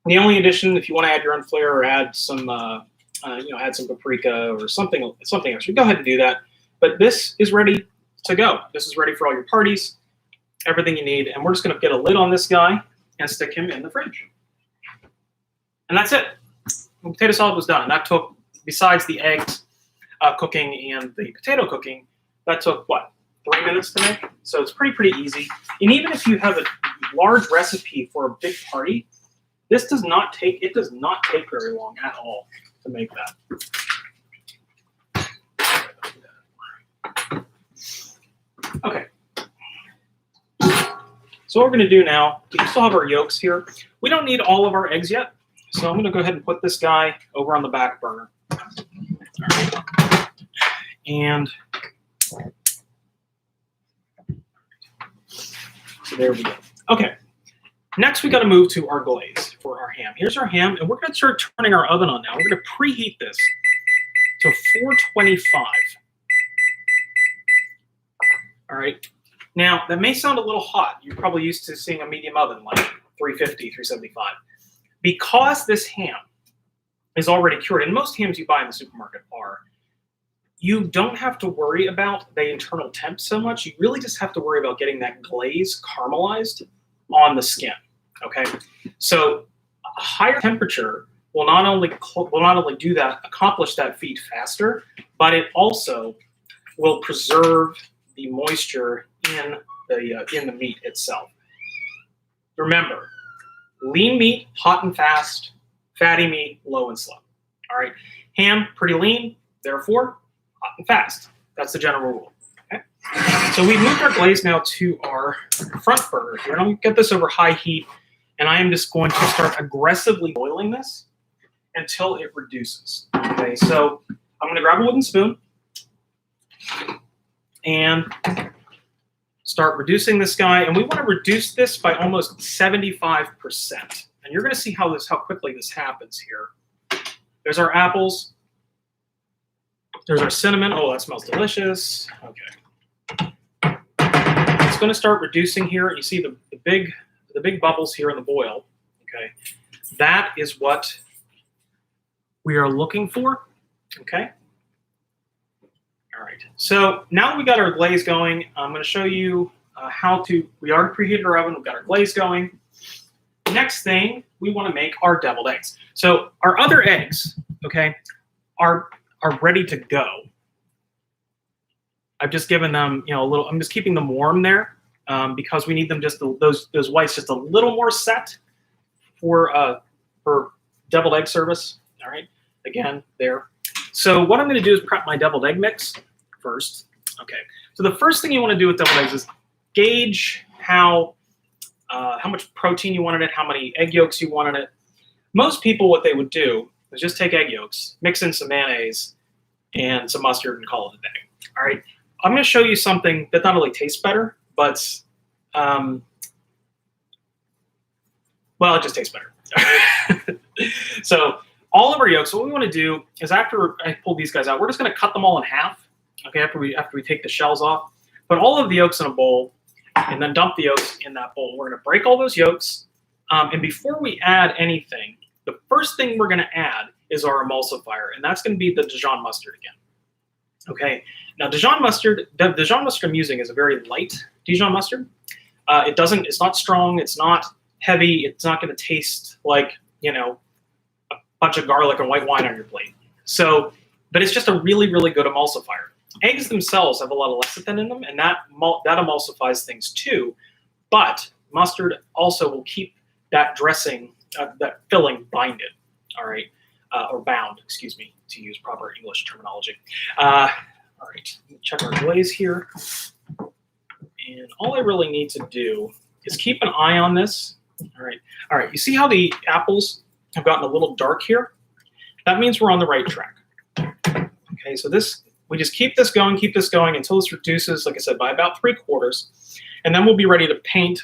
The only addition, if you want to add your own flair or add some, add some paprika or something else, you go ahead and do that. But this is ready to go. This is ready for all your parties, everything you need. And we're just going to get a lid on this guy and stick him in the fridge. And that's it. The potato salad was done. That took, besides the eggs cooking and the potato cooking, that took, what, 3 minutes to make? So it's pretty easy. And even if you have a large recipe for a big party, this does not take very long at all to make that. Okay. So what we're going to do now, we still have our yolks here. We don't need all of our eggs yet, so I'm going to go ahead and put this guy over on the back burner. All right. And so there we go. Okay. Next, we got to move to our glaze for our ham. Here's our ham, and we're going to start turning our oven on now. We're going to preheat this to 425. All right. Now, that may sound a little hot. You're probably used to seeing a medium oven like 350, 375. Because this ham is already cured, and most hams you buy in the supermarket are, you don't have to worry about the internal temp so much. You really just have to worry about getting that glaze caramelized on the skin, okay? So a higher temperature will not only do that, accomplish that feat faster, but it also will preserve the moisture in the meat itself. Remember, lean meat, hot and fast, fatty meat, low and slow. All right, ham, pretty lean, therefore hot and fast. That's the general rule. Okay. So we've moved our glaze now to our front burner here. I'm going to get this over high heat, and I am just going to start aggressively boiling this until it reduces. Okay, so I'm going to grab a wooden spoon and start reducing this guy, and we want to reduce this by almost 75%. And you're going to see how quickly this happens here. There's our apples. There's our cinnamon. Oh, that smells delicious. Okay. It's going to start reducing here. You see the big bubbles here in the boil. Okay. That is what we are looking for. Okay. All right. So now that we got our glaze going, I'm going to show you we already preheated our oven. We've got our glaze going. Next thing, we want to make our deviled eggs. So our other eggs, okay, are ready to go. I've just given them, a little, I'm just keeping them warm there. because we need them just those whites just a little more set for deviled egg service. All right, again there. So what I'm going to do is prep my deviled egg mix first. Okay, so the first thing you want to do with deviled eggs is gauge how much protein you want in it, how many egg yolks you want in it. Most people, what they would do is just take egg yolks, mix in some mayonnaise and some mustard, and call it a day. All right, I'm going to show you something that not only tastes better, but well, it just tastes better. So all of our yolks, what we want to do is after I pull these guys out, we're just going to cut them all in half. Okay, after we take the shells off, put all of the yolks in a bowl, and then dump the yolks in that bowl. We're going to break all those yolks, and before we add anything, the first thing we're going to add is our emulsifier, and that's going to be the Dijon mustard again. Okay, now Dijon mustard, the Dijon mustard I'm using is a very light Dijon mustard. It's not strong, it's not heavy, it's not going to taste like, you know, a bunch of garlic and white wine on your plate. So, but it's just a really, really good emulsifier. Eggs themselves have a lot of lecithin in them, and that emulsifies things too. But mustard also will keep that dressing, that filling, binded. All right, or bound. Excuse me, to use proper English terminology. All right, check our glaze here, and all I really need to do is keep an eye on this. All right. You see how the apples have gotten a little dark here? That means we're on the right track. Okay, so this. We just keep this going until this reduces, like I said, by about 3/4, and then we'll be ready to paint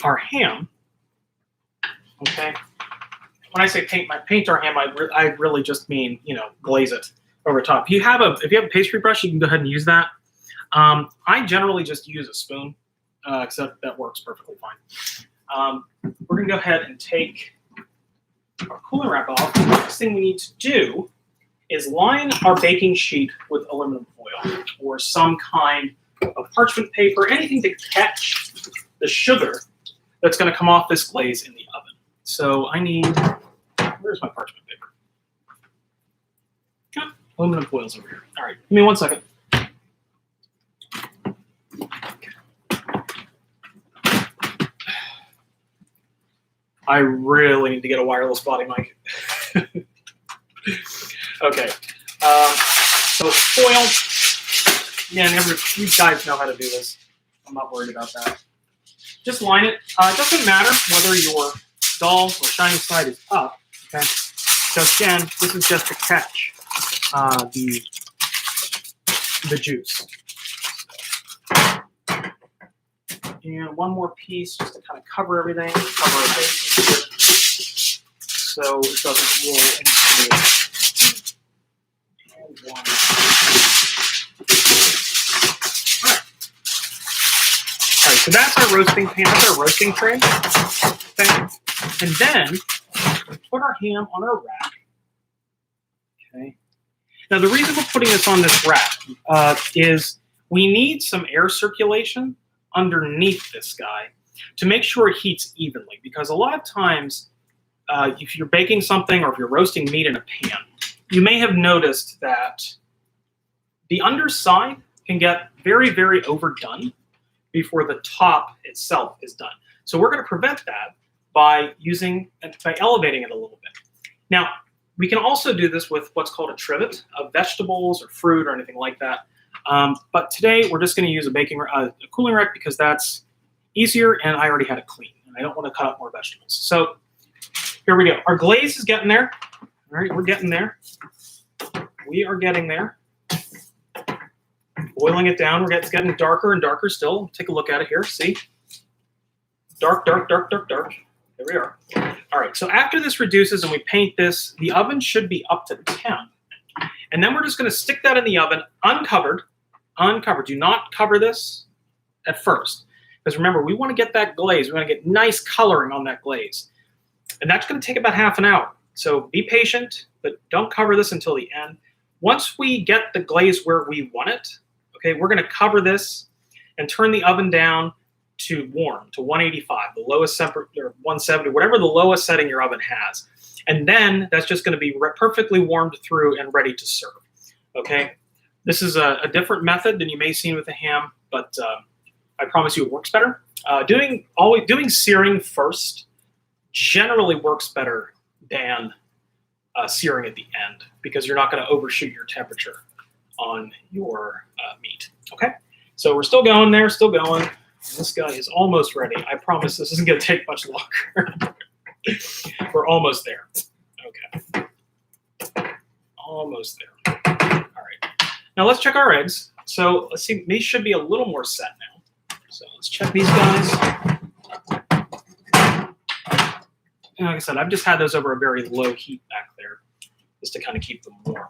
our ham. Okay. When I say paint our ham, I really just mean, you know, glaze it over top. If you have a pastry brush, you can go ahead and use that. I generally just use a spoon, except that works perfectly fine. We're gonna go ahead and take our cooling rack off. The next thing we need to do is line our baking sheet with aluminum foil or some kind of parchment paper, anything to catch the sugar that's going to come off this glaze in the oven. So I need, where's my parchment paper? Oh, aluminum foil's over here. All right, give me 1 second. I really need to get a wireless body mic. Okay, so foil, yeah, you guys know how to do this. I'm not worried about that. Just line it. It doesn't matter whether your dull or shiny side is up, okay? Because again, this is just to catch the juice. And one more piece just to kind of cover everything, cover our base so it doesn't roll into it. One. All right, so that's our roasting pan, that's our roasting tray. Okay. And then we put our ham on our rack. Okay. Now the reason we're putting this on this rack is we need some air circulation underneath this guy to make sure it heats evenly, because a lot of times if you're baking something or if you're roasting meat in a pan, you may have noticed that the underside can get very, very overdone before the top itself is done. So we're going to prevent that by elevating it a little bit. Now, we can also do this with what's called a trivet of vegetables or fruit or anything like that. But today we're just going to use a cooling rack because that's easier, and I already had it clean, and I don't want to cut up more vegetables. So here we go. Our glaze is getting there. All right, we're getting there. We are getting there. Boiling it down. It's getting darker and darker still. Take a look at it here. See? Dark, dark, dark, dark, dark. There we are. All right, so after this reduces and we paint this, the oven should be up to 10. And then we're just going to stick that in the oven uncovered. Uncovered. Do not cover this at first. Because remember, we want to get that glaze. We want to get nice coloring on that glaze. And that's going to take about half an hour. So be patient, but don't cover this until the end. Once we get the glaze where we want it, okay, we're going to cover this and turn the oven down to warm, to 185, the lowest temperature, or 170, whatever the lowest setting your oven has. And then that's just going to be perfectly warmed through and ready to serve, okay? This is a different method than you may have seen with the ham, but I promise you it works better. Doing searing first generally works better than searing at the end, because you're not going to overshoot your temperature on your meat. Okay, so we're still going there, still going. This guy is almost ready. I promise this isn't going to take much longer. We're almost there. Okay, almost there. All right, now let's check our eggs. So let's see, these should be a little more set now. So let's check these guys. And like I said, I've just had those over a very low heat back there, just to kind of keep them warm.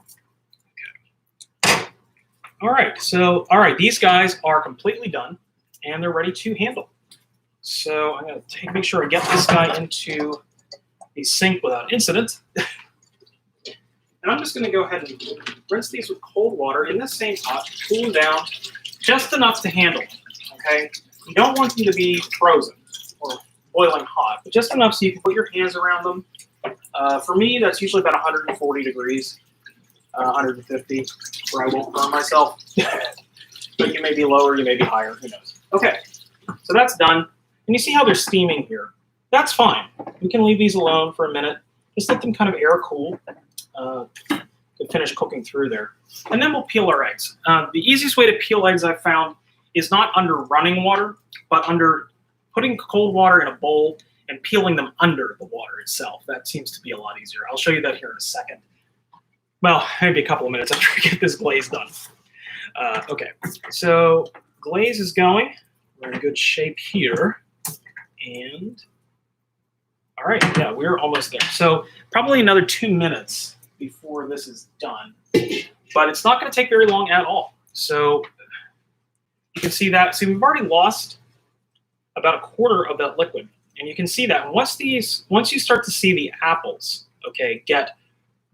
Okay. All right, these guys are completely done, and they're ready to handle. So I'm going to make sure I get this guy into the sink without incident. And I'm just going to go ahead and rinse these with cold water in the same pot, cool them down just enough to handle them. Okay, you don't want them to be frozen or boiling hot, but just enough so you can put your hands around them. For me, that's usually about 140 degrees, 150, where I won't burn myself. But you may be lower, you may be higher, who knows. Okay, so that's done. And you see how they're steaming here. That's fine. We can leave these alone for a minute. Just let them kind of air cool. To finish cooking through there. And then we'll peel our eggs. The easiest way to peel eggs I've found is not under running water, but under putting cold water in a bowl and peeling them under the water itself. That seems to be a lot easier. I'll show you that here in a second. Well, maybe a couple of minutes after we get this glaze done. Okay, so glaze is going. We're in good shape here. And all right, yeah, we're almost there. So probably another 2 minutes before this is done, but it's not going to take very long at all. So you can see that. See, we've already lost about a quarter of that liquid, and you can see that once you start to see the apples, okay, get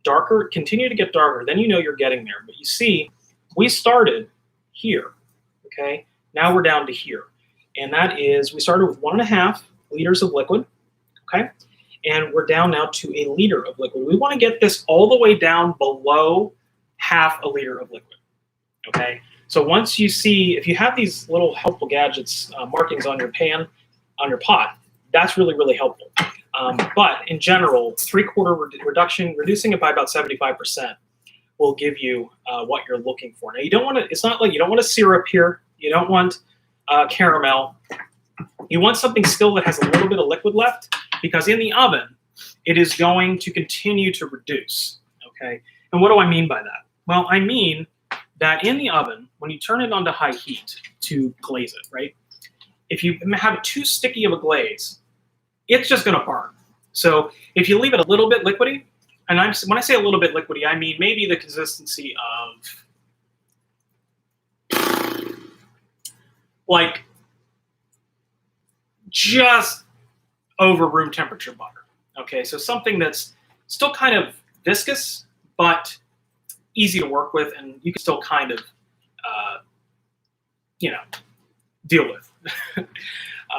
darker, continue to get darker, then you know you're getting there. But you see, we started here, okay. Now we're down to here, and that is we started with 1.5 liters of liquid, okay. And we're down now to a liter of liquid. We want to get this all the way down below half a liter of liquid, okay? So once you see, if you have these little helpful gadgets, markings on your pan, on your pot, that's really, really helpful. But in general, 3/4 reduction, reducing it by about 75% will give you what you're looking for. Now you don't want to, it's not like you don't want a syrup here. You don't want caramel. You want something still that has a little bit of liquid left, because in the oven, it is going to continue to reduce, okay? And what do I mean by that? Well, I mean that in the oven, when you turn it onto high heat to glaze it, right? If you have too sticky of a glaze, it's just gonna burn. So if you leave it a little bit liquidy, and when I say a little bit liquidy, I mean maybe the consistency of like just over room temperature butter. Okay, so something that's still kind of viscous, but easy to work with, and you can still kind of, deal with.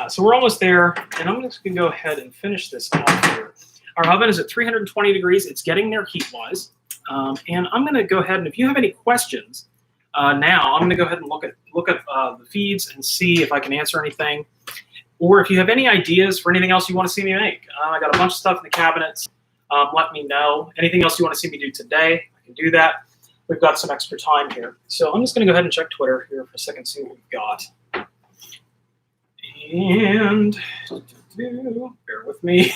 So we're almost there, and I'm just gonna go ahead and finish this off here. Our oven is at 320 degrees. It's getting there heat-wise. And I'm gonna go ahead, and if you have any questions, now I'm gonna go ahead and look at the feeds and see if I can answer anything. Or if you have any ideas for anything else you want to see me make. I got a bunch of stuff in the cabinets. Let me know. Anything else you want to see me do today, I can do that. We've got some extra time here. So I'm just going to go ahead and check Twitter here for a second, see what we've got. And bear with me.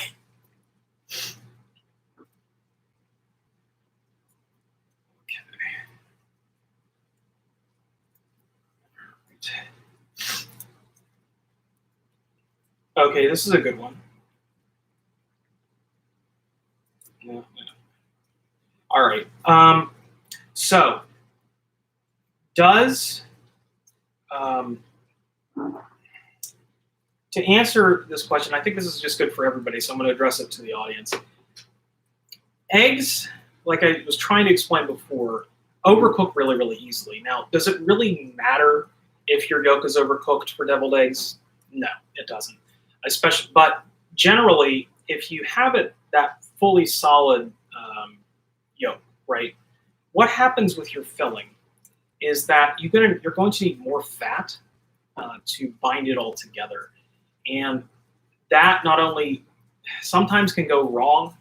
Okay, this is a good one. No. All right. So, to answer this question, I think this is just good for everybody, so I'm going to address it to the audience. Eggs, like I was trying to explain before, overcook really, really easily. Now, does it really matter if your yolk is overcooked for deviled eggs? No, it doesn't. But generally, if you have it that fully solid yolk, right? What happens with your filling is that you're going to need more fat to bind it all together. And that not only sometimes can go wrong,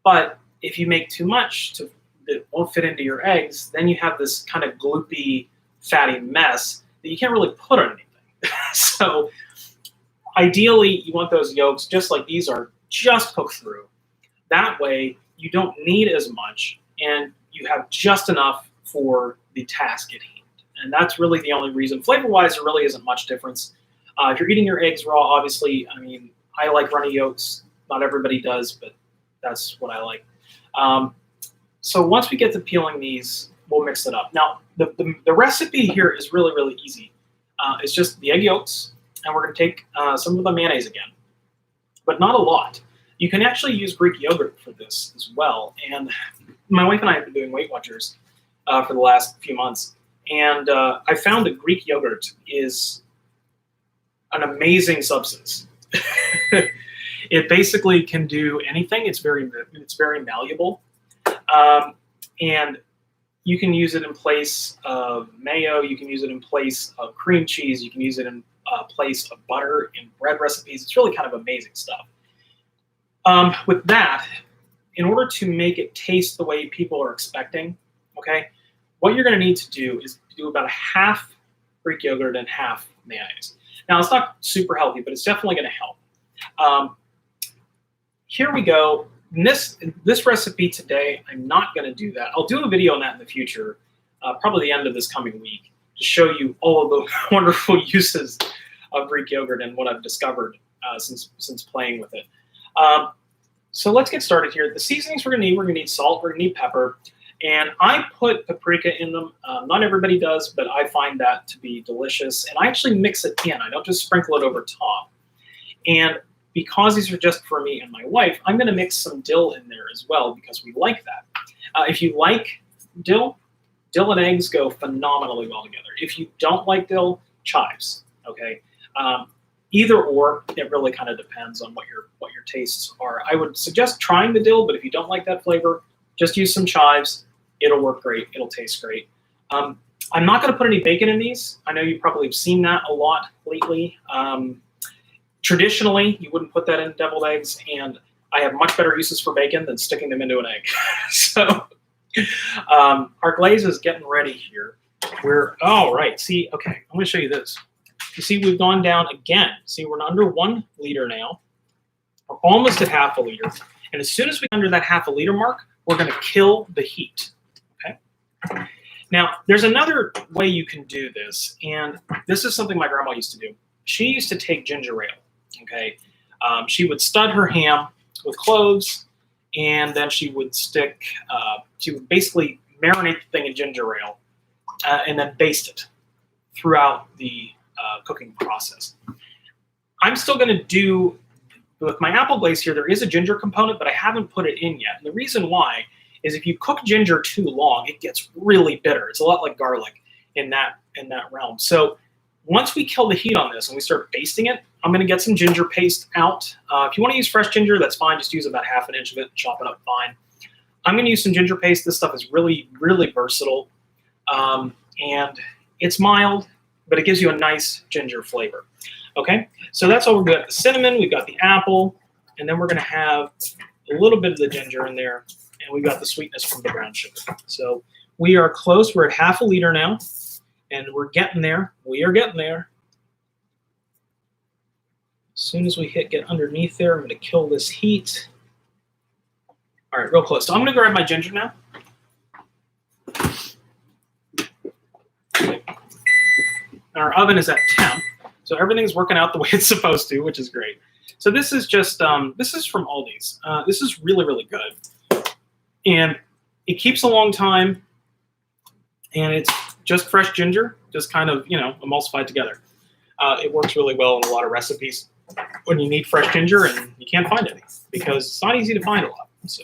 but if you make too much that won't fit into your eggs, then you have this kind of gloopy, fatty mess that you can't really put on anything. So ideally, you want those yolks, just like these are, just cooked through. That way, you don't need as much, and you have just enough for the task at hand. And that's really the only reason. Flavor-wise, there really isn't much difference. If you're eating your eggs raw, obviously, I mean, I like runny yolks. Not everybody does, but that's what I like. So once we get to peeling these, we'll mix it up. Now, the recipe here is really, really easy. It's just the egg yolks, and we're going to take some of the mayonnaise again, but not a lot. You can actually use Greek yogurt for this as well. And my wife and I have been doing Weight Watchers for the last few months, and I found that Greek yogurt is an amazing substance. It basically can do anything. It's very malleable, and you can use it in place of mayo. You can use it in place of cream cheese. You can use it in place of butter in bread recipes. It's really kind of amazing stuff. With that, in order to make it taste the way people are expecting, okay, what you're going to need to do is do about a half Greek yogurt and half mayonnaise. Now, it's not super healthy, but it's definitely going to help. Here we go. In this recipe today, I'm not going to do that. I'll do a video on that in the future, probably the end of this coming week, to show you all of the wonderful uses of Greek yogurt and what I've discovered since playing with it. So let's get started here. The seasonings we're going to need salt, we're going to need pepper, and I put paprika in them. Not everybody does, but I find that to be delicious, and I actually mix it in. I don't just sprinkle it over top. And because these are just for me and my wife, I'm going to mix some dill in there as well because we like that. If you like dill and eggs go phenomenally well together. If you don't like dill, chives, okay? Either or, it really kind of depends on what your tastes are. I would suggest trying the dill, but if you don't like that flavor, just use some chives. It'll work great. It'll taste great. I'm not going to put any bacon in these. I know you probably have seen that a lot lately. Traditionally, you wouldn't put that in deviled eggs, and I have much better uses for bacon than sticking them into an egg. So our glaze is getting ready here. All right, see, okay, I'm going to show you this. You see, we've gone down again. See, we're under 1 liter now. We're almost at half a liter. And as soon as we're under that half a liter mark, we're going to kill the heat, okay? Now, there's another way you can do this, and this is something my grandma used to do. She used to take ginger ale, okay? She would stud her ham with cloves, and then she would she would basically marinate the thing in ginger ale and then baste it throughout the cooking process. I'm still going to do, with my apple glaze here, there is a ginger component, but I haven't put it in yet. And the reason why is if you cook ginger too long, it gets really bitter. It's a lot like garlic in that realm. So once we kill the heat on this and we start basting it, I'm going to get some ginger paste out. If you want to use fresh ginger, that's fine. Just use about ½ inch of it and chop it up fine. I'm going to use some ginger paste. This stuff is really, really versatile. And it's mild, but it gives you a nice ginger flavor. Okay, so that's all we're good. The cinnamon, we've got the apple, and then we're going to have a little bit of the ginger in there, and we've got the sweetness from the brown sugar. So we are close. We're at ½ liter now, and we're getting there. We are getting there. As soon as we get underneath there, I'm going to kill this heat. All right, real close. So I'm going to grab my ginger now. Okay. Our oven is at temp. So everything's working out the way it's supposed to, which is great. So this is just, this is from Aldi's. This is really, really good. And it keeps a long time. And it's just fresh ginger, just kind of, emulsified together. It works really well in a lot of recipes when you need fresh ginger and you can't find any because it's not easy to find a lot. So,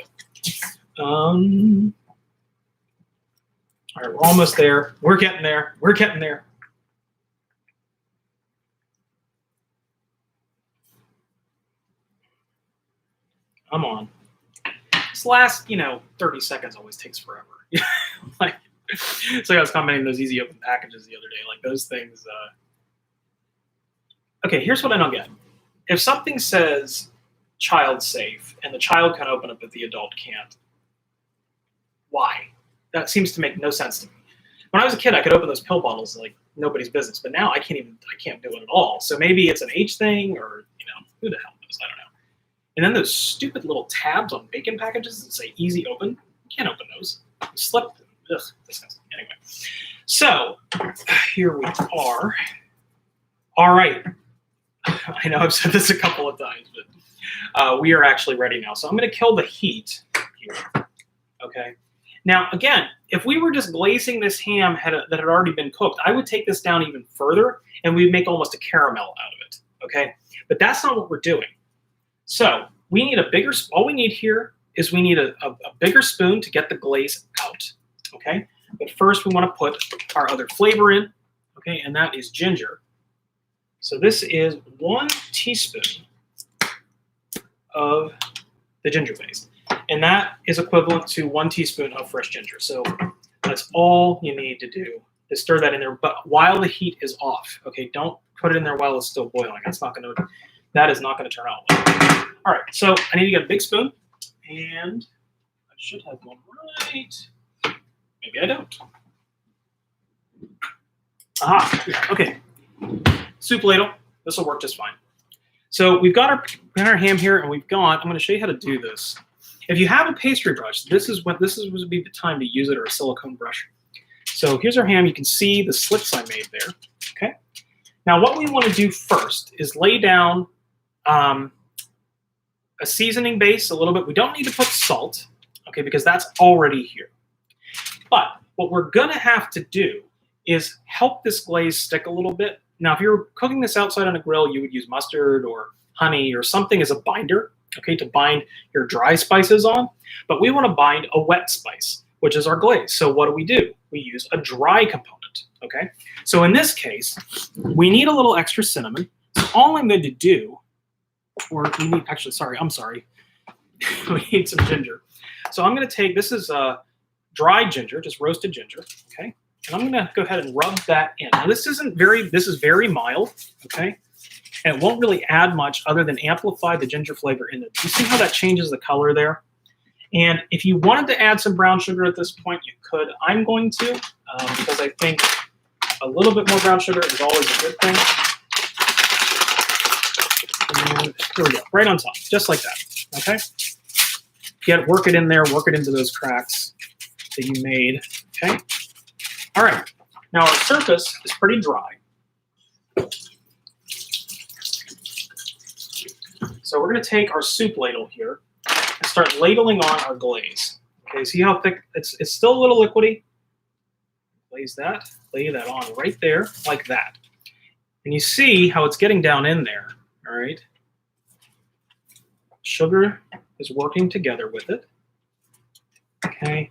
all right, we're almost there. We're getting there. We're getting there. Come on. This last, 30 seconds always takes forever. So I was commenting those easy open packages the other day. Like those things, Okay, here's what I don't get. If something says child safe and the child can open it but the adult can't, why? That seems to make no sense to me. When I was a kid, I could open those pill bottles like nobody's business, but now I can't do it at all. So maybe it's an age thing, or who the hell knows? I don't know. And then those stupid little tabs on bacon packages that say easy open, you can't open those. You slip them. Ugh, disgusting. Anyway, so here we are. All right. I know I've said this a couple of times, but we are actually ready now. So I'm going to kill the heat here. Okay. Now, again, if we were just glazing this ham that had already been cooked, I would take this down even further and we'd make almost a caramel out of it. Okay. But that's not what we're doing. So we need a bigger, all we need here is we need a bigger spoon to get the glaze out. Okay. But first we want to put our other flavor in. Okay. And that is ginger. So this is 1 teaspoon of the ginger paste. And that is equivalent to 1 teaspoon of fresh ginger. So that's all you need to do is stir that in there, but while the heat is off. Okay, don't put it in there while it's still boiling. That is not gonna turn out well. All right, so I need to get a big spoon, and I should have one right. Maybe I don't. Aha, okay. Soup ladle, this will work just fine. So we've got our ham here, and I'm going to show you how to do this. If you have a pastry brush, this would be the time to use it, or a silicone brush. So here's our ham. You can see the slits I made there. Okay. Now what we want to do first is lay down a seasoning base a little bit. We don't need to put salt, okay, because that's already here. But what we're going to have to do is help this glaze stick a little bit. Now, if you're cooking this outside on a grill, you would use mustard or honey or something as a binder, okay, to bind your dry spices on. But we want to bind a wet spice, which is our glaze. So what do? We use a dry component, okay? So in this case, we need a little extra cinnamon. So all I'm going to do, or we need, actually, sorry, I'm sorry. We need some ginger. So I'm going to take, this is dried ginger, just roasted ginger, okay? And I'm going to go ahead and rub that in. Now this is very mild, okay? And it won't really add much other than amplify the ginger flavor in it. You see how that changes the color there? And if you wanted to add some brown sugar at this point, you could. I'm going to, because I think a little bit more brown sugar is always a good thing. And here we go, right on top, just like that, okay? Work it in there, work it into those cracks that you made, okay? All right, now our surface is pretty dry. So we're going to take our soup ladle here and start ladling on our glaze. Okay, see how thick? It's still a little liquidy. Glaze that, lay that on right there, like that. And you see how it's getting down in there, all right? Sugar is working together with it, okay?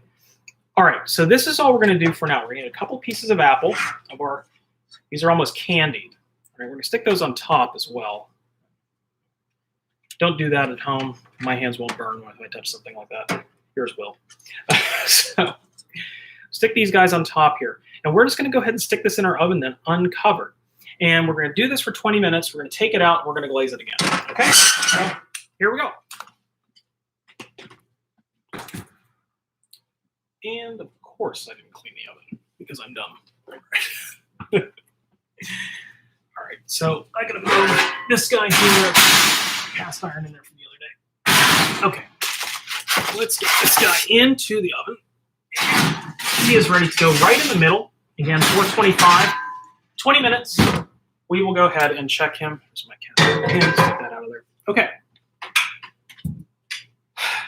All right, so this is all we're going to do for now. We're going to need a couple pieces of apple. These are almost candied. All right, we're going to stick those on top as well. Don't do that at home. My hands won't burn if I touch something like that. Yours will. So stick these guys on top here. And we're just going to go ahead and stick this in our oven then uncovered. And we're going to do this for 20 minutes. We're going to take it out and we're going to glaze it again. Okay? So here we go. And of course I didn't clean the oven because I'm dumb. All right, so I gotta move this guy here. Cast iron in there from the other day. Okay, let's get this guy into the oven. He is ready to go right in the middle. Again, 425, 20 minutes. We will go ahead and check him. There's my cast iron. Get that out of there. Okay.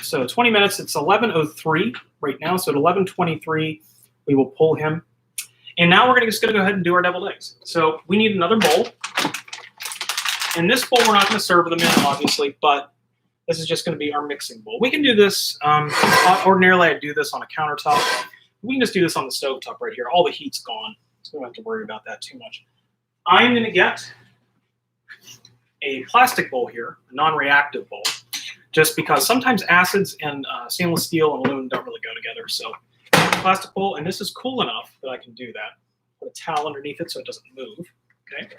So 20 minutes, it's 11:03 right now. So at 11:23, we will pull him. And now we're just going to go ahead and do our deviled eggs. So we need another bowl. In this bowl, we're not going to serve them in, obviously, but this is just going to be our mixing bowl. We can do this, ordinarily I do this on a countertop. We can just do this on the stovetop right here. All the heat's gone, so we don't have to worry about that too much. I'm going to get a plastic bowl here, a non-reactive bowl, just because sometimes acids and stainless steel and aluminum don't really go together. So plastic bowl, and this is cool enough that I can do that. Put a towel underneath it so it doesn't move. Okay.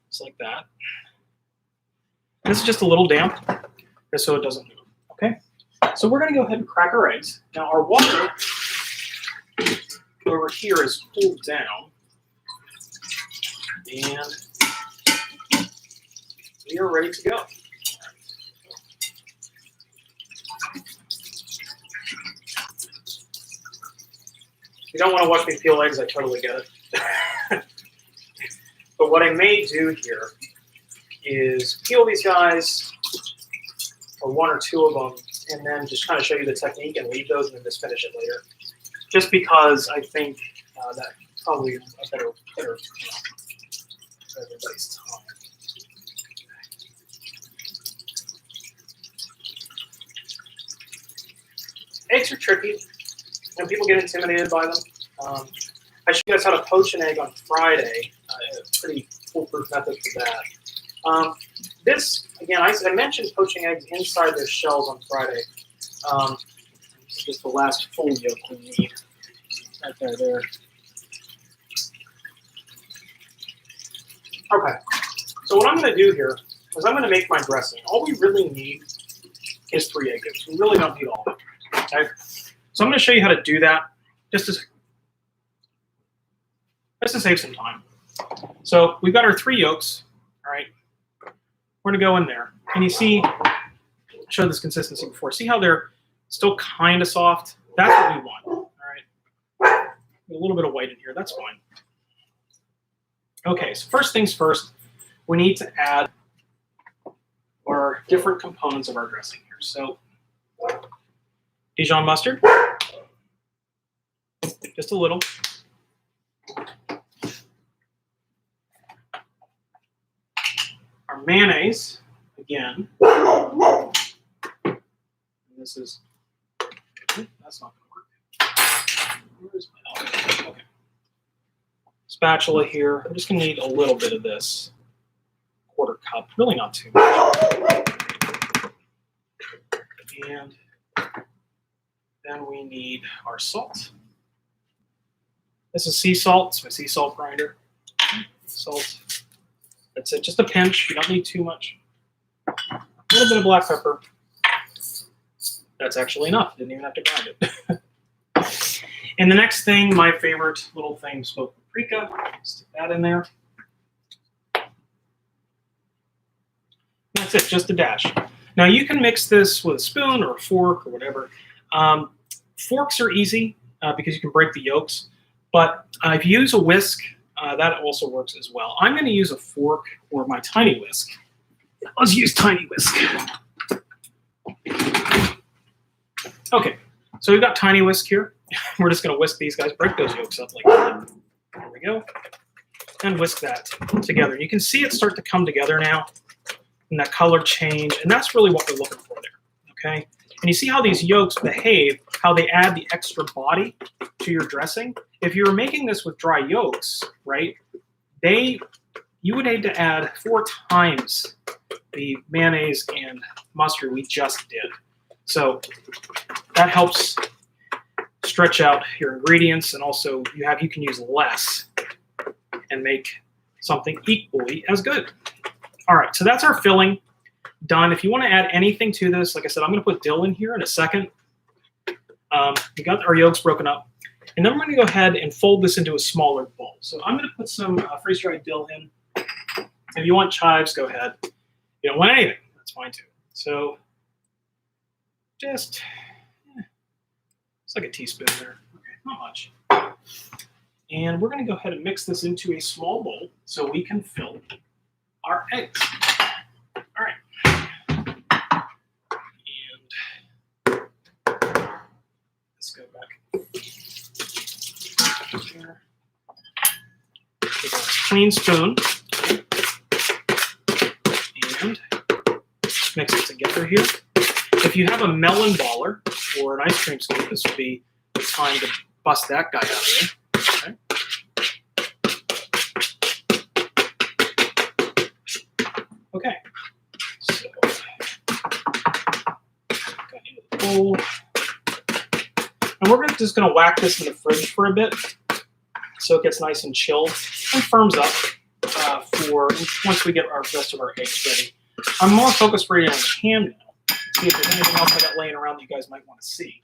just like that. This is just a little damp, just so it doesn't move. Okay, so we're going to go ahead and crack our eggs. Now our water over here is cooled down, and we are ready to go. If you don't want to watch me peel eggs, I totally get it. But what I may do here is peel these guys, or one or two of them, and then just kind of show you the technique and leave those and then just finish it later. Just because I think that's probably a better for everybody's time. Eggs are tricky, and people get intimidated by them. I showed you guys how to poach an egg on Friday. A pretty foolproof method for that. This, again, I mentioned poaching eggs inside their shells on Friday. This is just the last full yolk we need. Right there. Okay, so what I'm going to do here is I'm going to make my dressing. All we really need is 3 egg yolks. We really don't need all of it. Okay, so I'm going to show you how to do that just to save some time. So we've got our 3 yolks. All right, we're going to go in there, and you see, I showed this consistency before. See how they're still kind of soft? That's what we want. All right, a little bit of white in here. That's fine. Okay, so first things first, we need to add our different components of our dressing here. So Dijon mustard, just a little. Our mayonnaise, again. And this is, that's not going to work. Where's my, okay. Spatula here. I'm just going to need a little bit of this. 1/4 cup, really not too much. And then we need our salt. This is sea salt. It's my sea salt grinder. Salt. That's it. Just a pinch. You don't need too much. A little bit of black pepper. That's actually enough. Didn't even have to grind it. And the next thing, my favorite little thing, smoked paprika. Stick that in there. That's it. Just a dash. Now you can mix this with a spoon or a fork or whatever. Forks are easy because you can break the yolks. But if you use a whisk, that also works as well. I'm going to use a fork or my tiny whisk. Let's use tiny whisk. Okay, so we've got tiny whisk here. We're just going to whisk these guys, break those yolks up like that. There we go. And whisk that together. You can see it start to come together now, and that color change, and that's really what we're looking for there, okay? And you see how these yolks behave, how they add the extra body to your dressing. If you were making this with dry yolks, right, you would need to add 4 times the mayonnaise and mustard we just did. So that helps stretch out your ingredients, and also you can use less and make something equally as good. All right, so that's our filling done. If you want to add anything to this, like I said, I'm going to put dill in here in a second. We got our yolks broken up. And then we're going to go ahead and fold this into a smaller bowl. So I'm going to put some freeze-dried dill in. If you want chives, go ahead. If you don't want anything, that's fine too. So just, it's like a teaspoon there. Okay, not much. And we're going to go ahead and mix this into a small bowl so we can fill our eggs. All right. And let's go back here. Take a clean spoon and mix it together here. If you have a melon baller or an ice cream scoop, this would be the time to bust that guy out of there. Okay, so got into the bowl, and we're just going to whack this in the fridge for a bit so it gets nice and chilled and firms up for once we get our rest of our eggs ready. I'm more focused really on the ham now. Let's see if there's anything else I got laying around that you guys might want to see.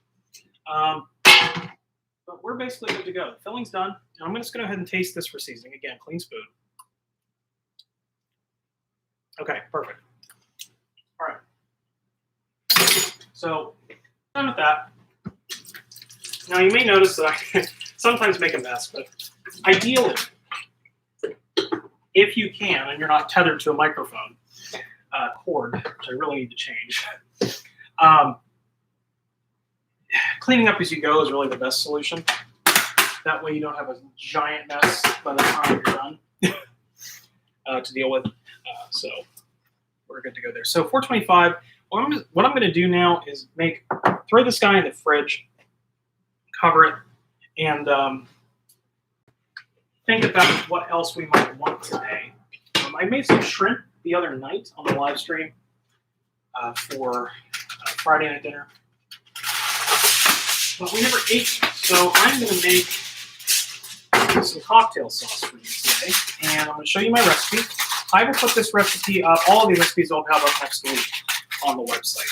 But we're basically good to go. The filling's done. And I'm just going to go ahead and taste this for seasoning. Again, clean spoon. Okay, perfect. All right. So, done with that. Now, you may notice that I sometimes make a mess, but ideally, if you can, and you're not tethered to a microphone cord, which I really need to change, cleaning up as you go is really the best solution. That way you don't have a giant mess by the time you're done to deal with. So we're good to go there. So 425, what I'm going to do now is throw this guy in the fridge, cover it, and think about what else we might want today. I made some shrimp the other night on the live stream for Friday night dinner. But we never ate, so I'm going to make some cocktail sauce for you today, and I'm going to show you my recipe. I will put this recipe up, all of the recipes I'll have up next week on the website.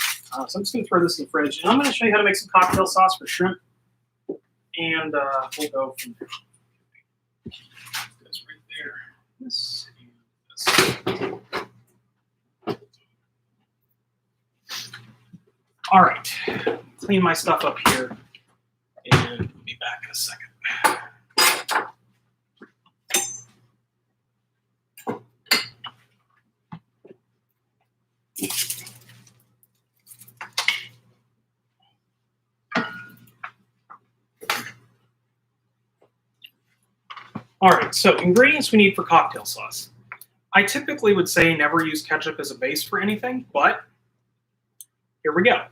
So I'm just going to throw this in the fridge, and I'm going to show you how to make some cocktail sauce for shrimp, and we'll go from there. That's right there. This and this. All right, clean my stuff up here, and we'll be back in a second. All right, so ingredients we need for cocktail sauce. I typically would say never use ketchup as a base for anything, but here we go.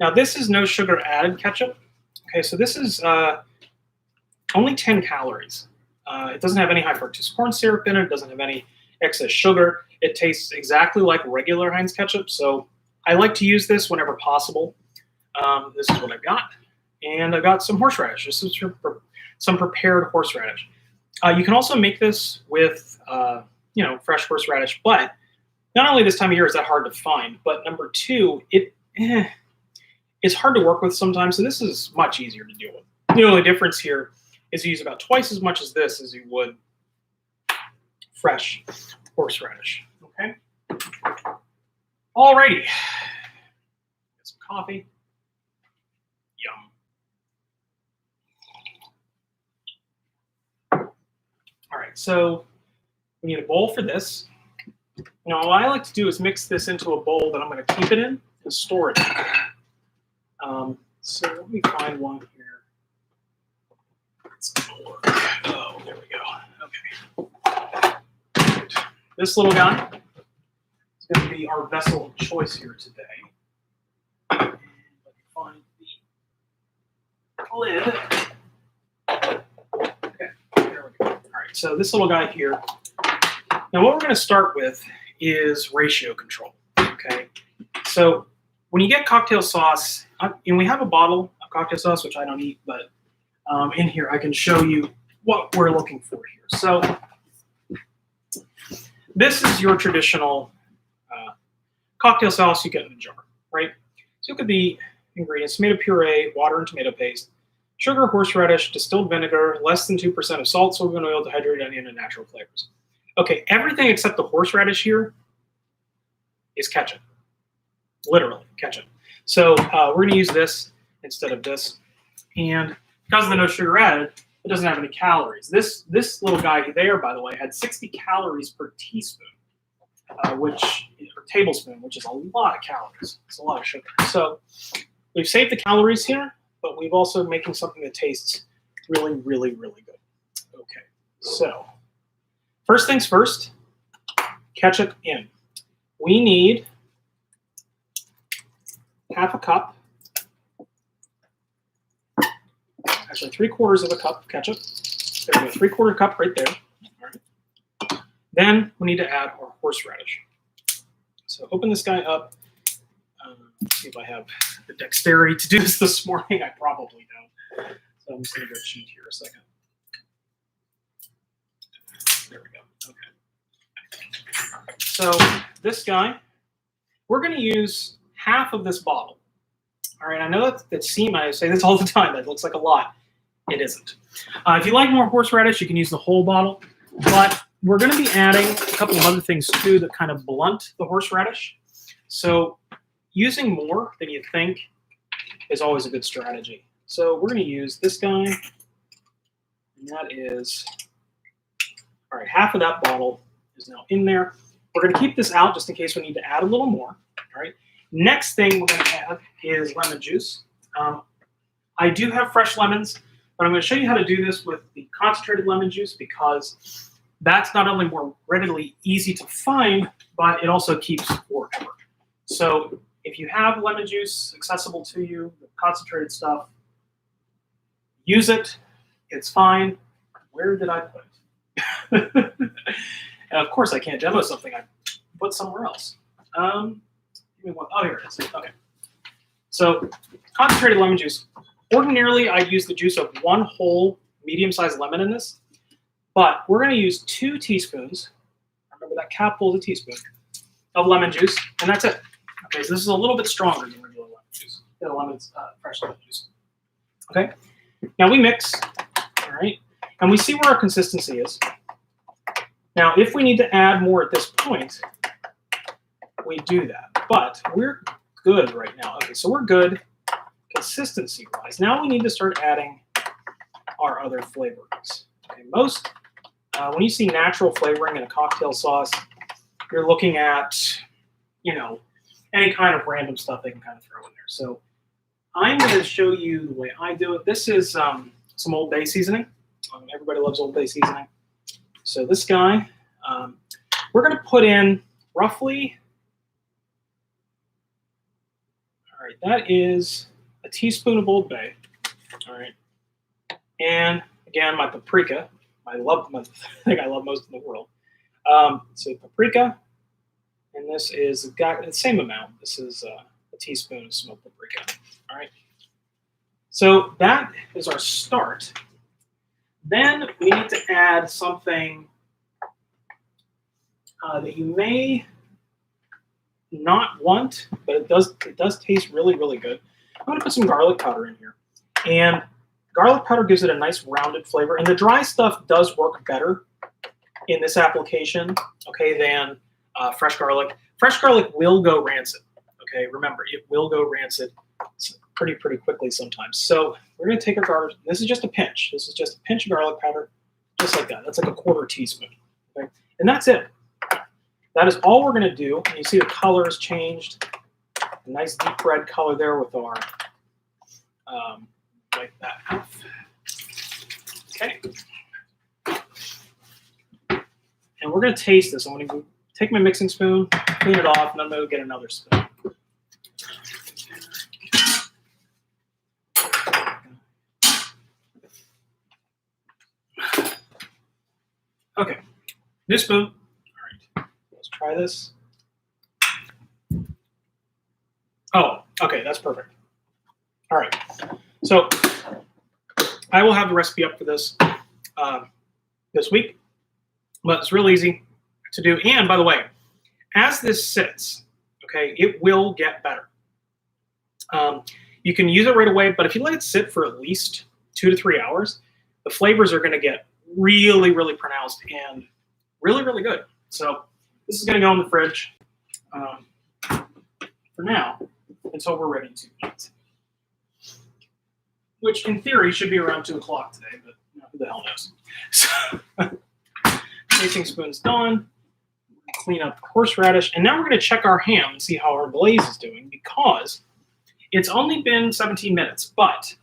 Now this is no sugar added ketchup. Okay, so this is only 10 calories. It doesn't have any high fructose corn syrup in it. It doesn't have any excess sugar. It tastes exactly like regular Heinz ketchup, so I like to use this whenever possible. This is what I've got. And I've got some horseradish. This is some prepared horseradish. You can also make this with, fresh horseradish, but not only this time of year is that hard to find, but number two, it's hard to work with sometimes, so this is much easier to deal with. The only difference here is you use about twice as much as this as you would fresh horseradish, okay? Alrighty, get some coffee. Yum. All right, so we need a bowl for this. Now, what I like to do is mix this into a bowl that I'm going to keep it in and store it in. So let me find one here. It's going to work. Oh, there we go. Okay. This little guy is going to be our vessel of choice here today. And let me find the lid. Okay, there we go. All right, so this little guy here. Now, what we're going to start with is ratio control. Okay, so when you get cocktail sauce, and we have a bottle of cocktail sauce, which I don't eat, but in here I can show you what we're looking for here. So this is your traditional cocktail sauce you get in a jar, right? So look at the ingredients: tomato puree, water and tomato paste, sugar, horseradish, distilled vinegar, less than 2% of salt, soybean oil, dehydrated onion, and natural flavors. Okay, everything except the horseradish here is ketchup. Literally, ketchup. So we're going to use this instead of this. And because of the no sugar added, it doesn't have any calories. This little guy there, by the way, had 60 calories per teaspoon, or tablespoon, which is a lot of calories. It's a lot of sugar. So we've saved the calories here, but we've also making something that tastes really, really, really good. Okay, so first things first, ketchup in. We need half a cup, actually 3/4 of a cup of ketchup. There we go, 3/4 cup right there. All right. Then we need to add our horseradish. So open this guy up. Let's see if I have the dexterity to do this morning. I probably don't. So I'm just going to go cheat here a second. There we go. Okay. So this guy, we're going to use half of this bottle. All right, I know that seems, I say this all the time, that looks like a lot. It isn't. If you like more horseradish, you can use the whole bottle, but we're going to be adding a couple of other things too that kind of blunt the horseradish. So using more than you think is always a good strategy. So we're going to use this guy, and that is, all right, half of that bottle is now in there. We're going to keep this out just in case we need to add a little more. All right. Next thing we're going to add is lemon juice. I do have fresh lemons, but I'm going to show you how to do this with the concentrated lemon juice because that's not only more readily easy to find, but it also keeps forever. So if you have lemon juice accessible to you, the concentrated stuff, use it. It's fine. Where did I put it? And of course, I can't demo something I put somewhere else. Give me one. Oh, here it is. Okay. So concentrated lemon juice. Ordinarily, I'd use the juice of one whole medium-sized lemon in this, but we're going to use 2 teaspoons. Remember that capful is a teaspoon of lemon juice, and that's it. Okay, so this is a little bit stronger than regular lemon juice. Fresh lemon juice. Okay. Now we mix. All right, and we see where our consistency is. Now, if we need to add more at this point, we do that. But we're good right now. Okay, so we're good consistency-wise. Now we need to start adding our other flavorings. Okay, when you see natural flavoring in a cocktail sauce, you're looking at, you know, any kind of random stuff they can kind of throw in there. So I'm going to show you the way I do it. This is some Old Bay seasoning. Everybody loves Old Bay seasoning. So this guy, we're going to put in roughly, all right, that is a teaspoon of Old Bay. All right. And again, my paprika, my thing I love most in the world. So paprika, and this is got the same amount. This is a teaspoon of smoked paprika. All right. So that is our start. Then we need to add something that you may not want, but it does taste really, really good. I'm going to put some garlic powder in here. And garlic powder gives it a nice rounded flavor. And the dry stuff does work better in this application, okay, than fresh garlic. Fresh garlic will go rancid, okay? Remember, it will go rancid pretty quickly sometimes. So we're going to take our garlic. This is just a pinch. This is just a pinch of garlic powder, just like that. That's like a 1/4 teaspoon, okay? And that's it. That is all we're going to do. And you see the color has changed. A nice deep red color there with our, like that. Okay. And we're going to taste this. I'm going to take my mixing spoon, clean it off, and then I'm going to get another spoon. Okay, new spoon. All right, let's try this. Oh, okay, that's perfect. All right, so I will have the recipe up for this this week, but it's real easy to do. And by the way, as this sits, okay, it will get better. You can use it right away, but if you let it sit for at least 2 to 3 hours, the flavors are going to get really, really pronounced and really, really good. So this is going to go in the fridge for now until we're ready to eat, which in theory should be around 2 o'clock today, but you know, who the hell knows. So tasting spoon's done. Clean up horseradish, and now we're going to check our ham and see how our glaze is doing because it's only been 17 minutes, but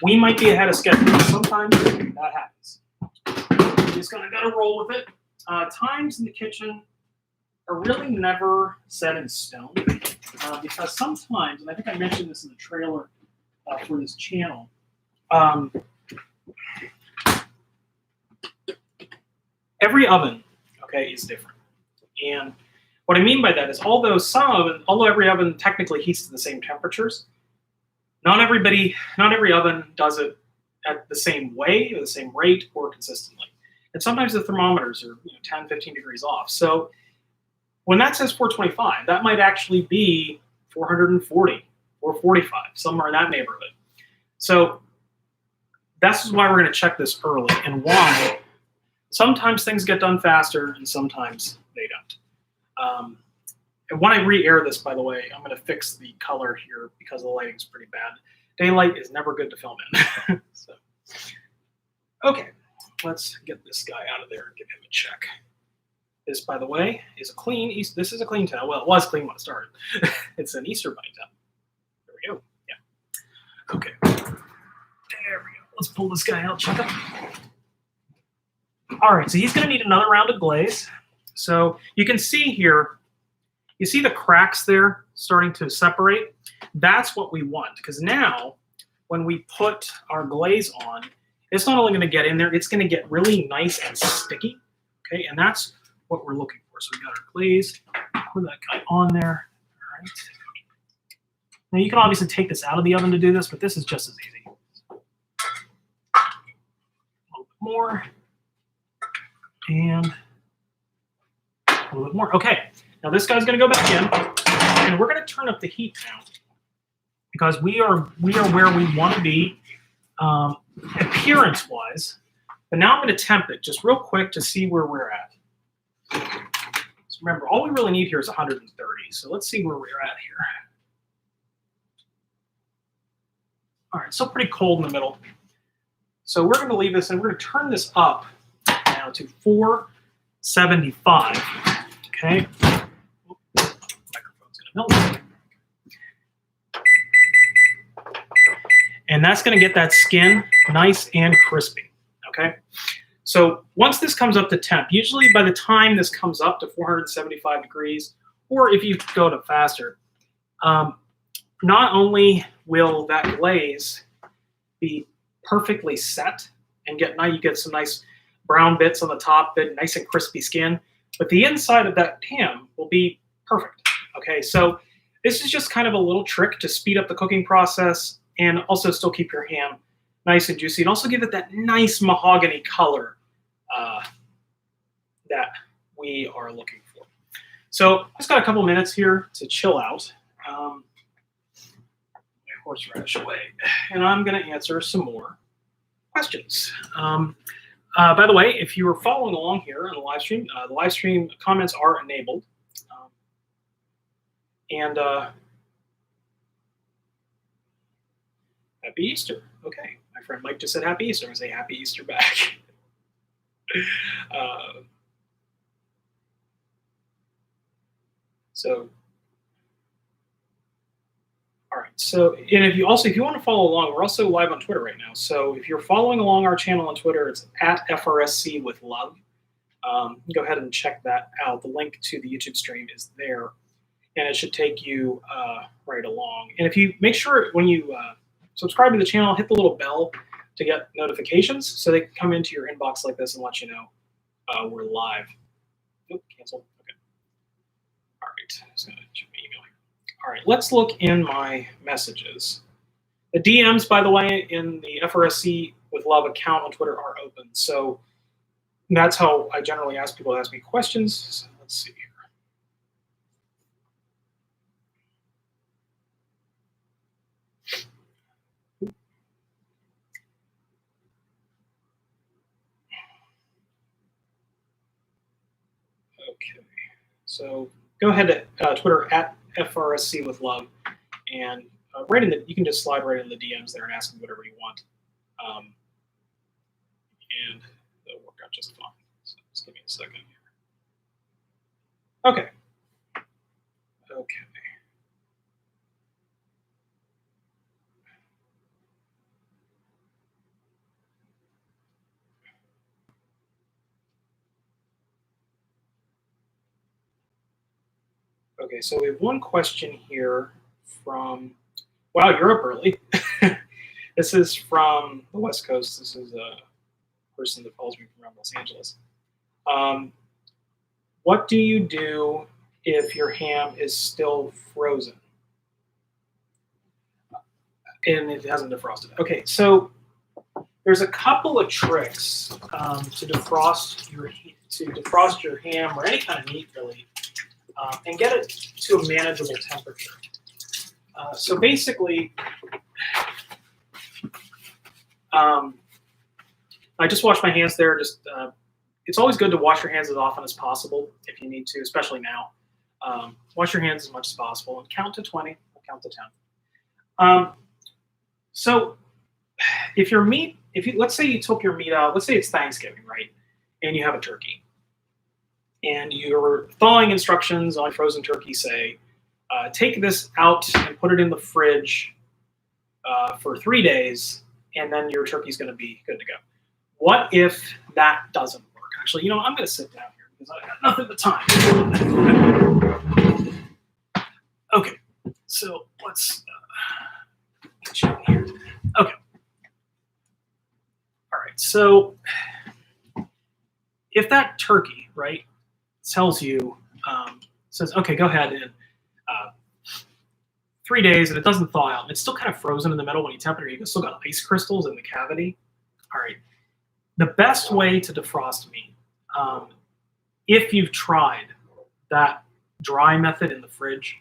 we might be ahead of schedule. Sometimes that happens. Just gotta roll with it. Times in the kitchen are really never set in stone because sometimes, and I think I mentioned this in the trailer for this channel, every oven, okay, is different. And what I mean by that is although every oven technically heats to the same temperatures, not every oven does it at the same way, or the same rate, or consistently. And sometimes the thermometers are 10, 15 degrees off. So When that says 425, that might actually be 440 or 45, somewhere in that neighborhood. So that's why we're going to check this early, and why sometimes things get done faster and sometimes they don't. And when I re-air this, by the way, I'm going to fix the color here because the lighting is pretty bad. Daylight is never good to film in. So, okay, let's get this guy out of there and give him a check. This, by the way, is a clean. This is a clean towel. Well, it was clean when it started. It's an Easter bunny towel. There we go. Yeah. Okay. There we go. Let's pull this guy out. Check him. All right. So he's going to need another round of glaze. So you can see here. You see the cracks there starting to separate? That's what we want, because now when we put our glaze on, it's not only going to get in there, it's going to get really nice and sticky, okay? And that's what we're looking for. So we got our glaze, put that guy on there, all right? Now you can obviously take this out of the oven to do this, but this is just as easy. A little bit more, and a little bit more. Okay. Now this guy's going to go back in, and we're going to turn up the heat now because we are where we want to be appearance-wise. But now I'm going to temp it just real quick to see where we're at. So remember, all we really need here is 130. So let's see where we're at here. All right, still pretty cold in the middle. So we're going to leave this, and we're going to turn this up now to 475. Okay. And that's going to get that skin nice and crispy, okay? So once this comes up to temp, usually by the time this comes up to 475 degrees, or if you go to faster, not only will that glaze be perfectly set and you get some nice brown bits on the top, nice and crispy skin, but the inside of that ham will be perfect, okay? So this is just kind of a little trick to speed up the cooking process and also still keep your ham nice and juicy and also give it that nice mahogany color that we are looking for. So I've just got a couple minutes here to chill out. My horseradish away, and I'm going to answer some more questions. By the way, if you are following along here on the live stream comments are enabled. Happy Easter. Okay, my friend Mike just said Happy Easter. I'm going to say Happy Easter back. All right. So, and if you want to follow along, we're also live on Twitter right now. So if you're following along our channel on Twitter, it's at FRSC with love. Go ahead and check that out. The link to the YouTube stream is there, and it should take you right along. And if you make sure when you subscribe to the channel, hit the little bell to get notifications so they can come into your inbox like this and let you know we're live. Nope, cancel. Okay. All right. Just gonna check my email here. All right, let's look in my messages. The DMs, by the way, in the FRSC with Love account on Twitter are open. So that's how I generally ask people to ask me questions. So let's see here. Okay, so go ahead to Twitter at FRSC with love, and you can just slide right in the DMs there and ask them whatever you want, and it'll work out just fine. So just give me a second here. Okay. Okay. Okay, so we have one question here from, wow, you're up early. This is from the West Coast. This is a person that follows me from around Los Angeles. What do you do if your ham is still frozen and it hasn't defrosted? Okay, so there's a couple of tricks to defrost your ham or any kind of meat, really. and get it to a manageable temperature. So basically, I just washed my hands there. It's always good to wash your hands as often as possible if you need to, especially now. Wash your hands as much as possible and count to 20 or count to 10. So if let's say you took your meat out, let's say it's Thanksgiving, right? And you have a turkey. And your thawing instructions on frozen turkey say, take this out and put it in the fridge for 3 days, and then your turkey's going to be good to go. What if that doesn't work? Actually, I'm going to sit down here because I got nothing but time. Okay, so let's get you in here. Okay. All right, so if that turkey, right, tells you, says, okay, go ahead and 3 days and it doesn't thaw out, and it's still kind of frozen in the middle when you temper it, you've still got ice crystals in the cavity. All right, the best way to defrost meat, if you've tried that dry method in the fridge,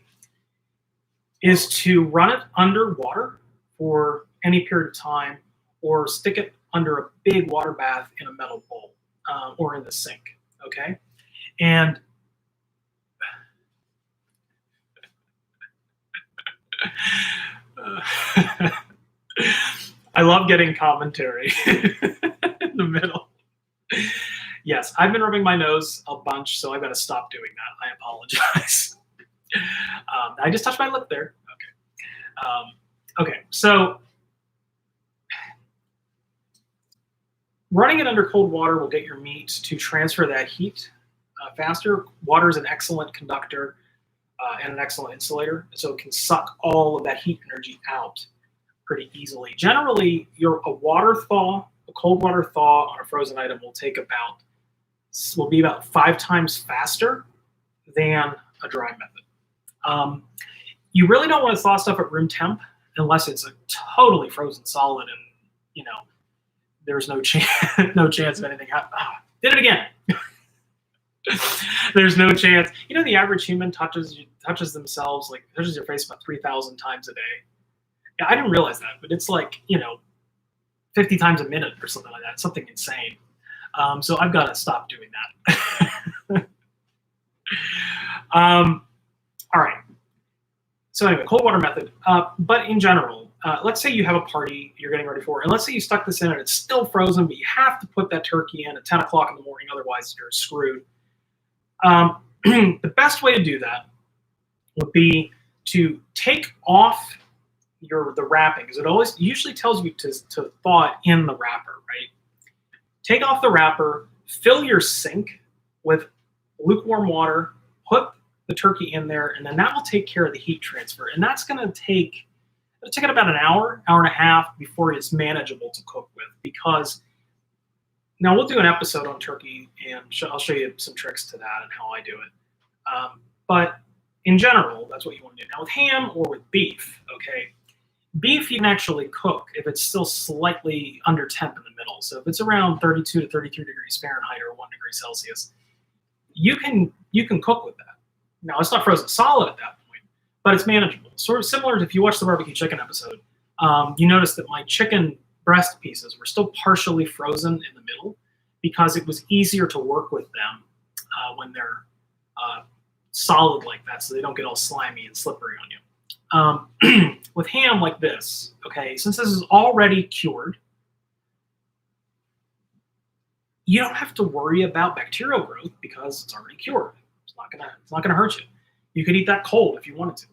is to run it under water for any period of time, or stick it under a big water bath in a metal bowl or in the sink, okay? And I love getting commentary in the middle. Yes, I've been rubbing my nose a bunch, so I've got to stop doing that. I apologize. I just touched my lip there. Okay. Okay, so running it under cold water will get your meat to transfer that heat faster. Water is an excellent conductor and an excellent insulator, so it can suck all of that heat energy out pretty easily. Generally, a cold water thaw on a frozen item will be about 5 times faster than a dry method. You really don't want to thaw stuff at room temp unless it's a totally frozen solid and there's no chance of anything happening. Did it again. There's no chance. The average human touches themselves, touches your face about 3,000 times a day. Yeah, I didn't realize that, but it's 50 times a minute or something like that. It's something insane. So I've got to stop doing that. All right. So anyway, cold water method. But in general, let's say you have a party you're getting ready for, and let's say you stuck this in and it's still frozen, but you have to put that turkey in at 10 o'clock in the morning, otherwise you're screwed. The best way to do that would be to take off the wrapping, because it usually tells you to thaw it in the wrapper, right? Take off the wrapper, fill your sink with lukewarm water, put the turkey in there, and then that will take care of the heat transfer. And that's going to take it about an hour and a half before it's manageable to cook with. Because now we'll do an episode on turkey, and I'll show you some tricks to that and how I do it. But in general, that's what you want to do. Now with ham or with beef, okay, beef you can actually cook if it's still slightly under temp in the middle. So if it's around 32 to 33 degrees Fahrenheit or 1 degree Celsius, you can cook with that. Now it's not frozen solid at that point, but it's manageable. Sort of similar to if you watch the barbecue chicken episode, you notice that my chicken breast pieces were still partially frozen in the middle because it was easier to work with them when they're solid like that, so they don't get all slimy and slippery on you. With ham like this, okay, since this is already cured, you don't have to worry about bacterial growth because it's already cured. It's not gonna hurt you. You could eat that cold if you wanted to.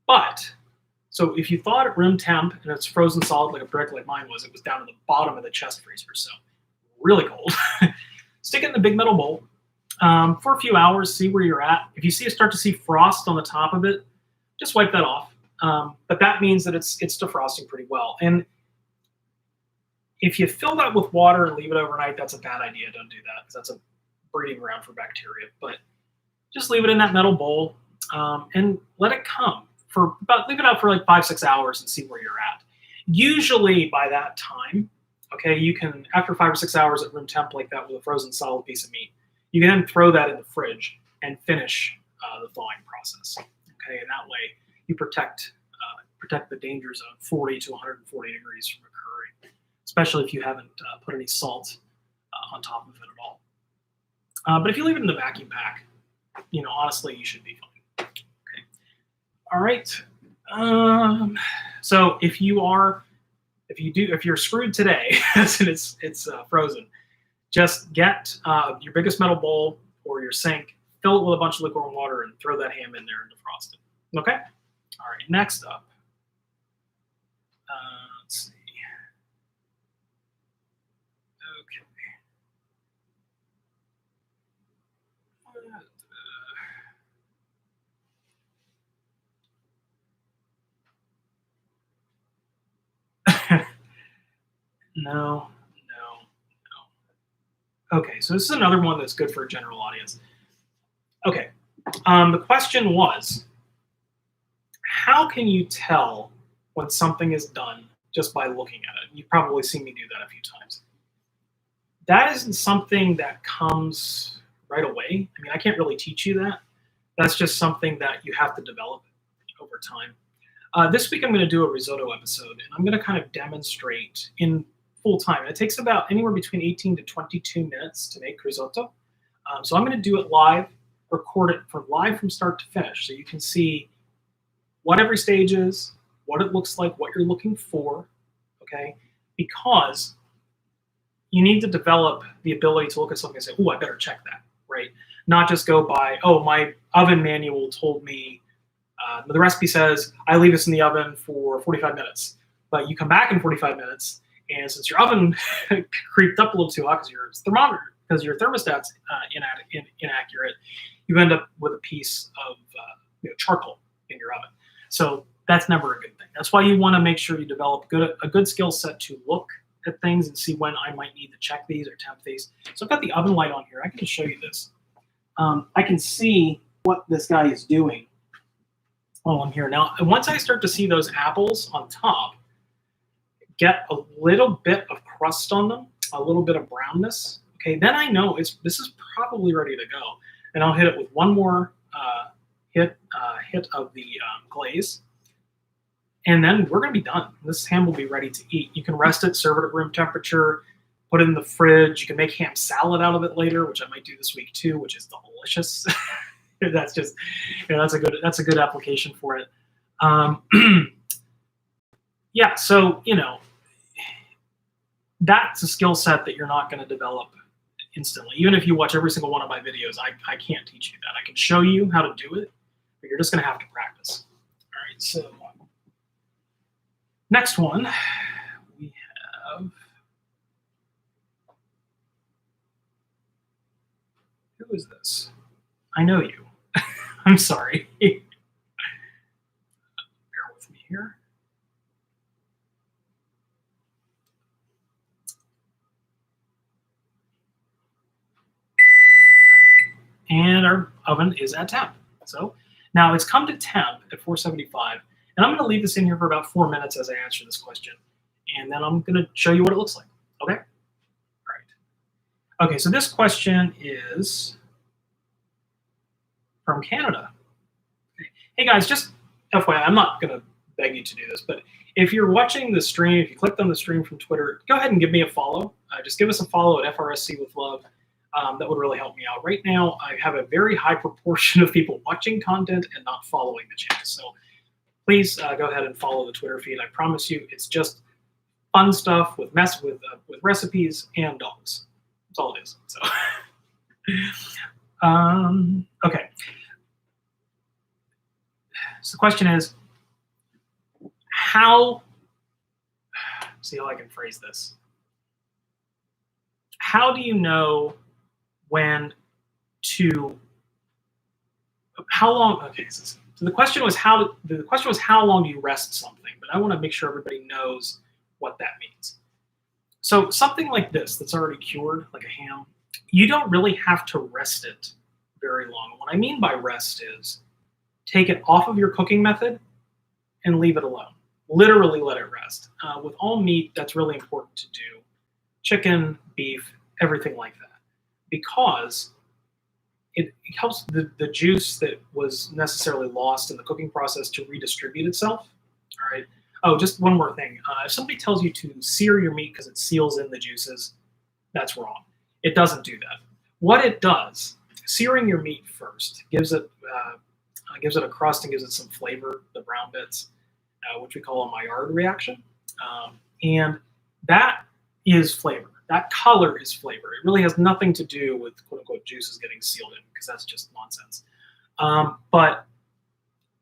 But so if you thawed at room temp and it's frozen solid like a brick like mine was, it was down to the bottom of the chest freezer, so really cold. Stick it in the big metal bowl for a few hours, see where you're at. If you start to see frost on the top of it, just wipe that off. But that means that it's defrosting pretty well. And if you fill that with water and leave it overnight, that's a bad idea. Don't do that, because that's a breeding ground for bacteria. But just leave it in that metal bowl and let it come leave it out for like 5-6 hours and see where you're at. Usually by that time, okay, you can, after 5 or 6 hours at room temp like that with a frozen solid piece of meat, you can then throw that in the fridge. and finish the thawing process. Okay, and that way you protect the dangers of 40 to 140 degrees from occurring, especially if you haven't put any salt on top of it at all. But if you leave it in the vacuum pack, honestly, you should be fine. Okay. All right. So if you're screwed today and it's frozen, just get your biggest metal bowl or your sink, fill it with a bunch of lukewarm water, and throw that ham in there and defrost it. Okay. All right. Next up, let's see. Okay. No. Okay, so this is another one that's good for a general audience. Okay, the question was, how can you tell when something is done just by looking at it? You've probably seen me do that a few times. That isn't something that comes right away. I mean, I can't really teach you that. That's just something that you have to develop over time. This week I'm going to do a risotto episode, and I'm going to kind of demonstrate in full time. It takes about anywhere between 18 to 22 minutes to make risotto. So I'm going to do it live, record it live from start to finish, so you can see what every stage is, what it looks like, what you're looking for, okay? Because you need to develop the ability to look at something and say, oh, I better check that, right? Not just go by, oh, my oven manual told me, the recipe says I leave this in the oven for 45 minutes, but you come back in 45 minutes, and since your oven creeped up a little too hot because your thermostat's inaccurate, you end up with a piece of charcoal in your oven. So that's never a good thing. That's why you want to make sure you develop a good skill set to look at things and see when I might need to check these or temp these. So I've got the oven light on here. I can show you this. I can see what this guy is doing while I'm here. Now, once I start to see those apples on top get a little bit of crust on them, a little bit of brownness, okay, then I know this is probably ready to go. And I'll hit it with one more hit of the glaze, and then we're going to be done. This ham will be ready to eat. You can rest it, serve it at room temperature, put it in the fridge. You can make ham salad out of it later, which I might do this week too, which is delicious. That's just, that's a good application for it. Yeah, so that's a skill set that you're not going to develop instantly. Even if you watch every single one of my videos, I can't teach you that. I can show you how to do it, but you're just going to have to practice. All right, so next one we have, who is this? I know you. I'm sorry. Bear with me here. And our oven is at temp. So now it's come to temp at 475, and I'm going to leave this in here for about 4 minutes as I answer this question, and then I'm going to show you what it looks like. Okay? All right. Okay, so this question is from Canada. Okay. Hey guys, just FYI, I'm not going to beg you to do this, but if you're watching the stream, if you clicked on the stream from Twitter, go ahead and give me a follow. Just give us a follow at FRSC with Love. That would really help me out. Right now, I have a very high proportion of people watching content and not following the channel. So please go ahead and follow the Twitter feed. I promise you, it's just fun stuff with recipes and dogs. That's all it is. So, okay. So the question is, see how I can phrase this. How do you know how long? Okay, so the question was how long do you rest something? But I want to make sure everybody knows what that means. So something like this that's already cured, like a ham, you don't really have to rest it very long. What I mean by rest is take it off of your cooking method and leave it alone. Literally let it rest. With all meat, that's really important to do. Chicken, beef, everything like that. Because it helps the juice that was necessarily lost in the cooking process to redistribute itself. All right. Oh, just one more thing. If somebody tells you to sear your meat because it seals in the juices, that's wrong. It doesn't do that. What it does, searing your meat first gives it a crust and gives it some flavor, the brown bits, which we call a Maillard reaction, and that is flavor. That color is flavor. It really has nothing to do with quote unquote juices getting sealed in, because that's just nonsense. But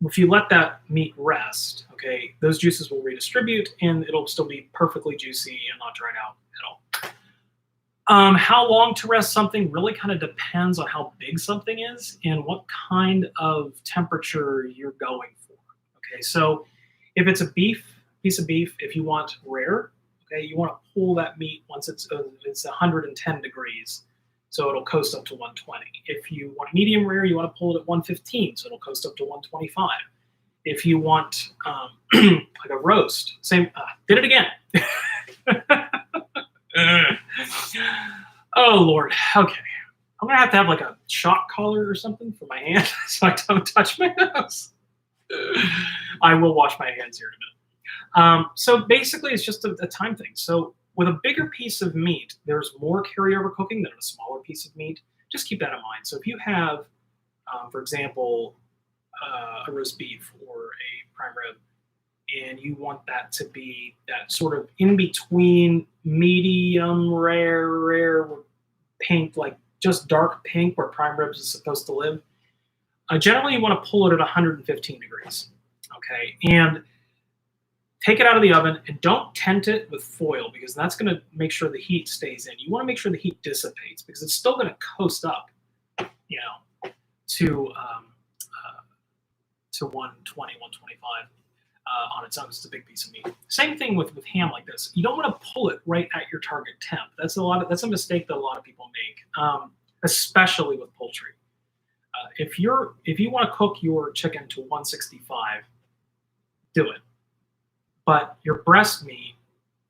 if you let that meat rest, okay, those juices will redistribute and it'll still be perfectly juicy and not dried out at all. How long to rest something really kind of depends on how big something is and what kind of temperature you're going for. Okay, so if it's a piece of beef, if you want rare, okay, you want to pull that meat once it's 110 degrees, so it'll coast up to 120. If you want medium rare, you want to pull it at 115, so it'll coast up to 125. If you want like a roast, same. Did it again. Oh Lord. Okay, I'm gonna have to have like a shock collar or something for my hand so I don't touch my nose. I will wash my hands here in a minute. So basically, it's just a time thing. So with a bigger piece of meat, there's more carryover cooking than a smaller piece of meat. Just keep that in mind. So if you have, for example, a roast beef or a prime rib, and you want that to be that sort of in between medium rare pink, like just dark pink where prime ribs is supposed to live, generally you want to pull it at 115 degrees. Okay, and take it out of the oven and don't tent it with foil, because that's going to make sure the heat stays in. You want to make sure the heat dissipates, because it's still going to coast up, you know, to 120, 125 on its own. It's a big piece of meat. Same thing with ham like this. You don't want to pull it right at your target temp. That's a mistake that a lot of people make, especially with poultry. If you want to cook your chicken to 165, do it. But your breast meat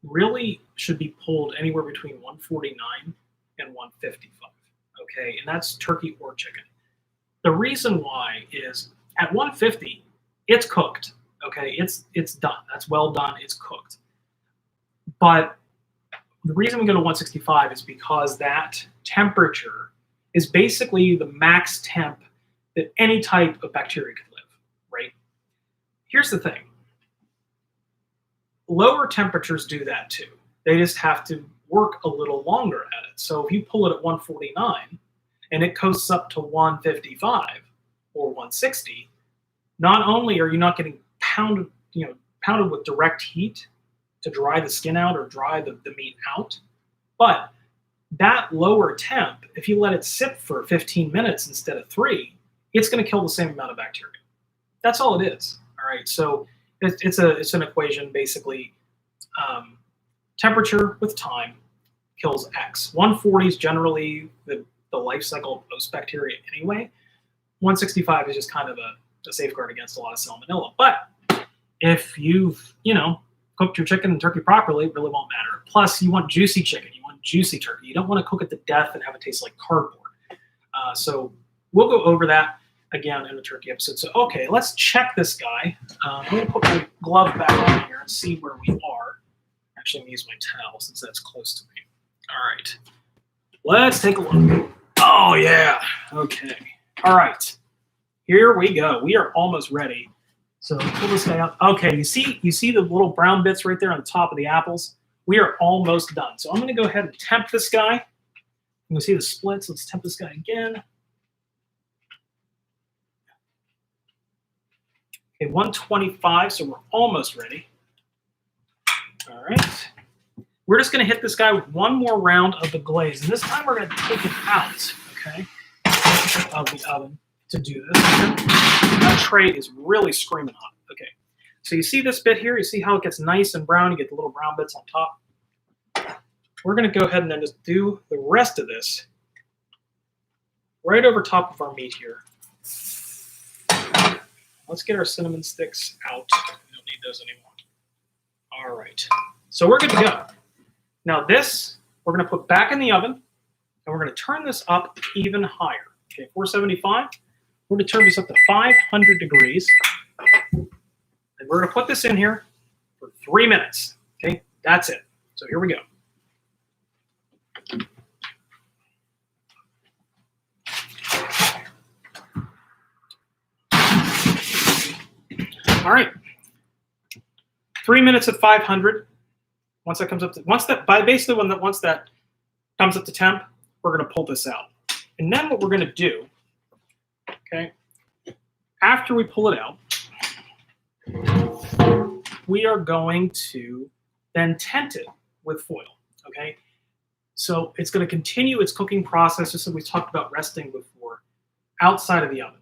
really should be pulled anywhere between 149 and 155, okay? And that's turkey or chicken. The reason why is at 150, it's cooked, okay? It's done. That's well done. It's cooked. But the reason we go to 165 is because that temperature is basically the max temp that any type of bacteria could live, right? Here's the thing. Lower temperatures do that too. They just have to work a little longer at it. So if you pull it at 149 and it coasts up to 155 or 160, not only are you not getting pounded with direct heat to dry the skin out or dry the meat out, but that lower temp, if you let it sit for 15 minutes instead of 3, it's going to kill the same amount of bacteria. That's all it is. All right. So it's an equation, basically. Temperature with time kills X. 140 is generally the life cycle of most bacteria anyway. 165 is just kind of a safeguard against a lot of salmonella. But if you've cooked your chicken and turkey properly, it really won't matter. Plus, you want juicy chicken. You want juicy turkey. You don't want to cook it to death and have it taste like cardboard. So we'll go over that again in the turkey episode. So, okay, let's check this guy. I'm going to put my glove back on here and see where we are. Actually, I'm going to use my towel since that's close to me. All right. Let's take a look. Oh, yeah. Okay. All right. Here we go. We are almost ready. So pull this guy out. Okay, you see the little brown bits right there on the top of the apples? We are almost done. So I'm going to go ahead and temp this guy. You can see the splits. Let's temp this guy again. Okay, 125, so we're almost ready. All right. We're just going to hit this guy with one more round of the glaze. And this time we're going to take it out, okay, of the oven to do this. That tray is really screaming hot. Okay. So you see this bit here? You see how it gets nice and brown? You get the little brown bits on top. We're going to go ahead and then just do the rest of this right over top of our meat here. Let's get our cinnamon sticks out. We don't need those anymore. All right. So we're good to go. Now this, we're going to put back in the oven, and we're going to turn this up even higher. Okay, 475. We're going to turn this up to 500 degrees. And we're going to put this in here for 3 minutes. Okay, that's it. So here we go. All right. 3 minutes at 500. Once that comes up to, once that comes up to temp, we're going to pull this out. And then what we're going to do, okay, after we pull it out, we are going to then tent it with foil, okay? So it's going to continue its cooking process, just as we talked about resting before, outside of the oven.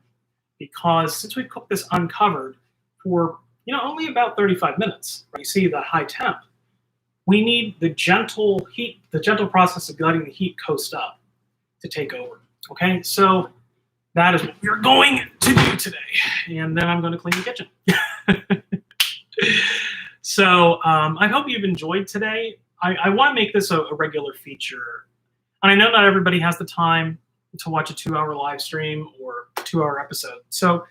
Because since we cooked this uncovered for, only about 35 minutes, right? You see the high temp, we need the gentle heat, the gentle process of letting the heat coast up to take over, okay? So that is what we're going to do today. And then I'm going to clean the kitchen. So I hope you've enjoyed today. I want to make this a regular feature. And I know not everybody has the time to watch a 2-hour live stream or 2-hour episode. So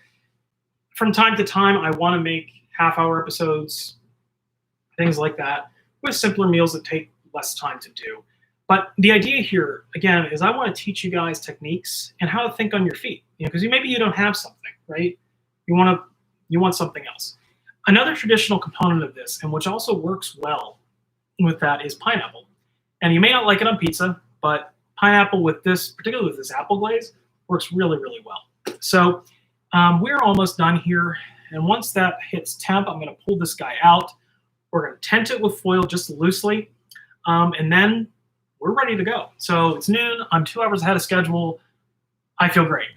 from time to time, I want to make half-hour episodes, things like that, with simpler meals that take less time to do. But the idea here, again, is I want to teach you guys techniques and how to think on your feet. Because maybe you don't have something, right? You want something else. Another traditional component of this, and which also works well with that, is pineapple. And you may not like it on pizza, but pineapple with this, particularly with this apple glaze, works really, really well. So we're almost done here. And once that hits temp, I'm going to pull this guy out. We're going to tent it with foil just loosely. And then we're ready to go. So it's noon. I'm 2 hours ahead of schedule. I feel great.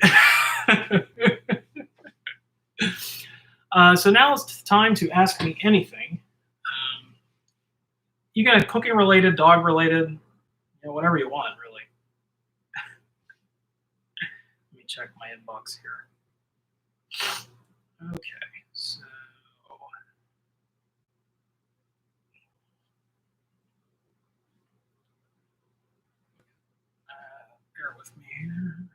So now it's time to ask me anything. You got a cooking related, dog related, whatever you want, really. Let me check my inbox here. Okay, so bear with me here.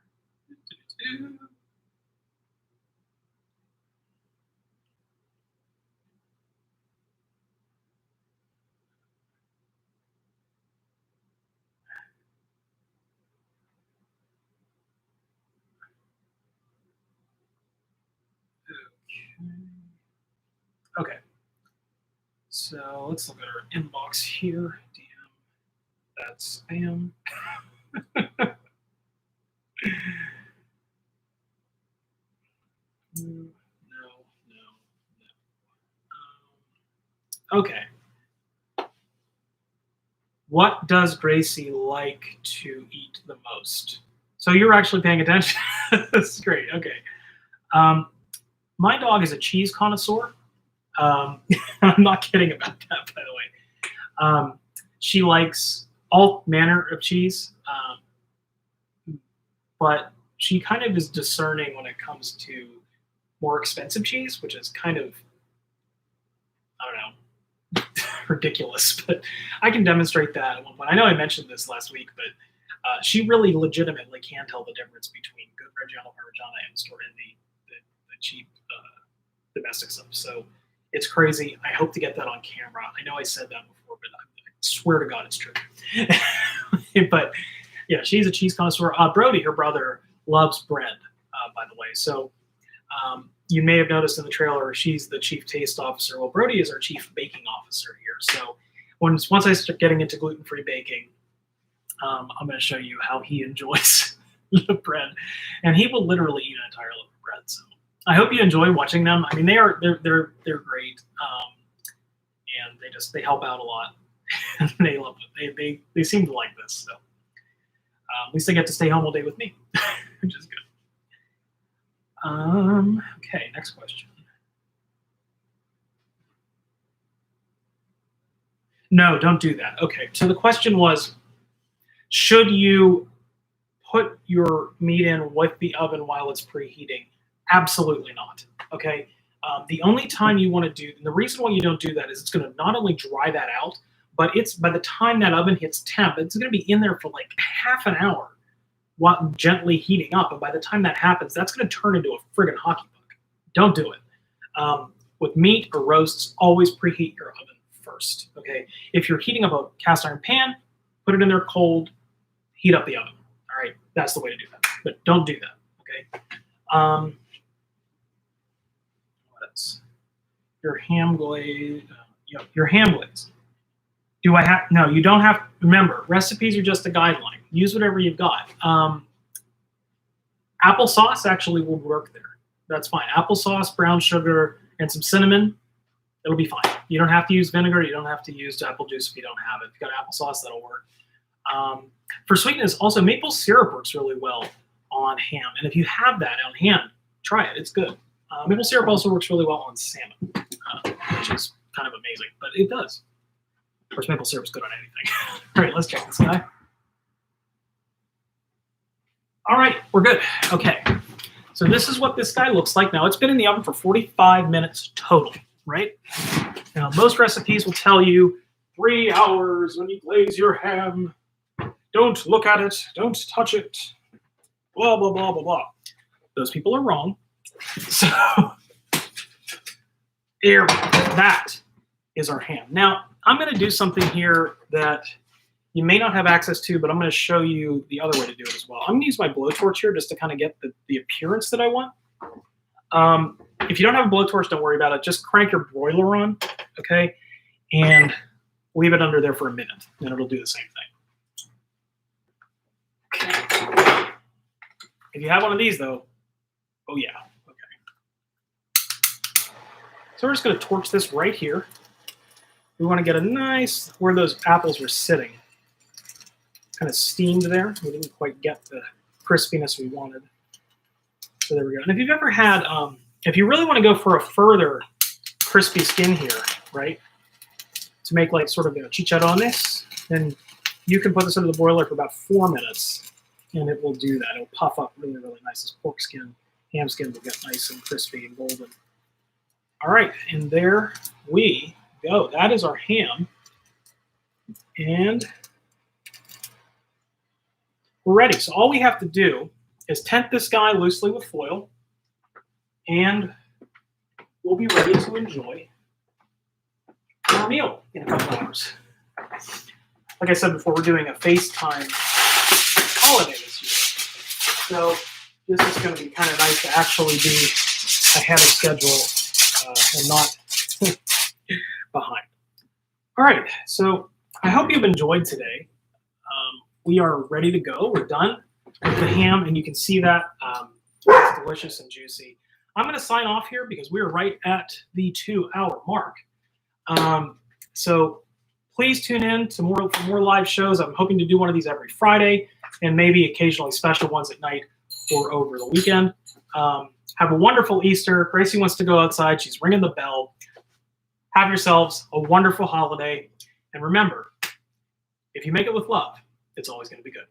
Okay, so let's look at our inbox here. DM, that's spam. No. Okay. What does Gracie like to eat the most? So you're actually paying attention. This is great. Okay. My dog is a cheese connoisseur. I'm not kidding about that, by the way. She likes all manner of cheese, but she kind of is discerning when it comes to more expensive cheese, which is kind of, I don't know, ridiculous. But I can demonstrate that at one point. I know I mentioned this last week, but she really legitimately can tell the difference between good Reggiano Parmigiana and the cheap domestic stuff. So it's crazy. I hope to get that on camera. I know I said that before, but I swear to God it's true. But yeah, she's a cheese connoisseur. Brody, her brother, loves bread, by the way. So you may have noticed in the trailer, she's the chief taste officer. Well, Brody is our chief baking officer here. So once I start getting into gluten-free baking, I'm going to show you how he enjoys the bread, and he will literally eat an entire loaf of bread. So I hope you enjoy watching them. I mean, they're great, and they help out a lot. They love it. They seem to like this. So at least they get to stay home all day with me, which is good. Okay, next question. No, don't do that. Okay, so the question was, should you put your meat in with the oven while it's preheating? Absolutely not. Okay, the only time you want to do, and the reason why you don't do that is it's going to not only dry that out, but it's by the time that oven hits temp, it's going to be in there for like half an hour gently heating up. And by the time that happens, that's going to turn into a friggin' hockey puck. Don't do it. With meat or roasts, always preheat your oven first. Okay. If you're heating up a cast iron pan, put it in there cold, heat up the oven. All right. That's the way to do that. But don't do that. Okay. What else? Your ham glaze. Your ham glaze. Do I have? No, you don't have. Remember, recipes are just a guideline. Use whatever you've got. Applesauce actually will work there. That's fine. Applesauce, brown sugar, and some cinnamon. It'll be fine. You don't have to use vinegar. You don't have to use apple juice if you don't have it. If you've got applesauce, that'll work. For sweetness, also maple syrup works really well on ham. And if you have that on hand, try it. It's good. Maple syrup also works really well on salmon, which is kind of amazing, but it does. Of course, maple syrup's good on anything. All right, let's check this guy. All right, we're good. Okay, so this is what this guy looks like. Now, it's been in the oven for 45 minutes total, right? Now, most recipes will tell you 3 hours when you glaze your ham. Don't look at it. Don't touch it. Blah, blah, blah, blah, blah. Those people are wrong. So, here, that is our ham. Now, I'm going to do something here that you may not have access to, but I'm going to show you the other way to do it as well. I'm going to use my blowtorch here just to kind of get the appearance that I want. If you don't have a blowtorch, don't worry about it. Just crank your broiler on, okay, and leave it under there for a minute, and it'll do the same thing. Okay. If you have one of these, though, oh yeah, okay. So we're just going to torch this right here. We want to get a nice, where those apples were sitting, kind of steamed there. We didn't quite get the crispiness we wanted. So there we go. And if you've ever had, if you really want to go for a further crispy skin here, right, to make like sort of a chicharrones, then you can put this under the boiler for about 4 minutes, and it will do that. It'll puff up really, really nice. This pork skin, ham skin will get nice and crispy and golden. All right, and there we go. That is our ham. And we're ready. So all we have to do is tent this guy loosely with foil, and we'll be ready to enjoy our meal in a couple hours. Like I said before, we're doing a FaceTime holiday this year. So this is going to be kind of nice to actually be ahead of schedule and not behind. All right, so I hope you've enjoyed today. We are ready to go. We're done with the ham, and you can see that it's delicious and juicy. I'm going to sign off here because we're right at the 2-hour mark. So please tune in to more live shows. I'm hoping to do one of these every Friday, and maybe occasionally special ones at night or over the weekend. Have a wonderful Easter. Gracie wants to go outside. She's ringing the bell. Have yourselves a wonderful holiday. And remember, if you make it with love, it's always going to be good.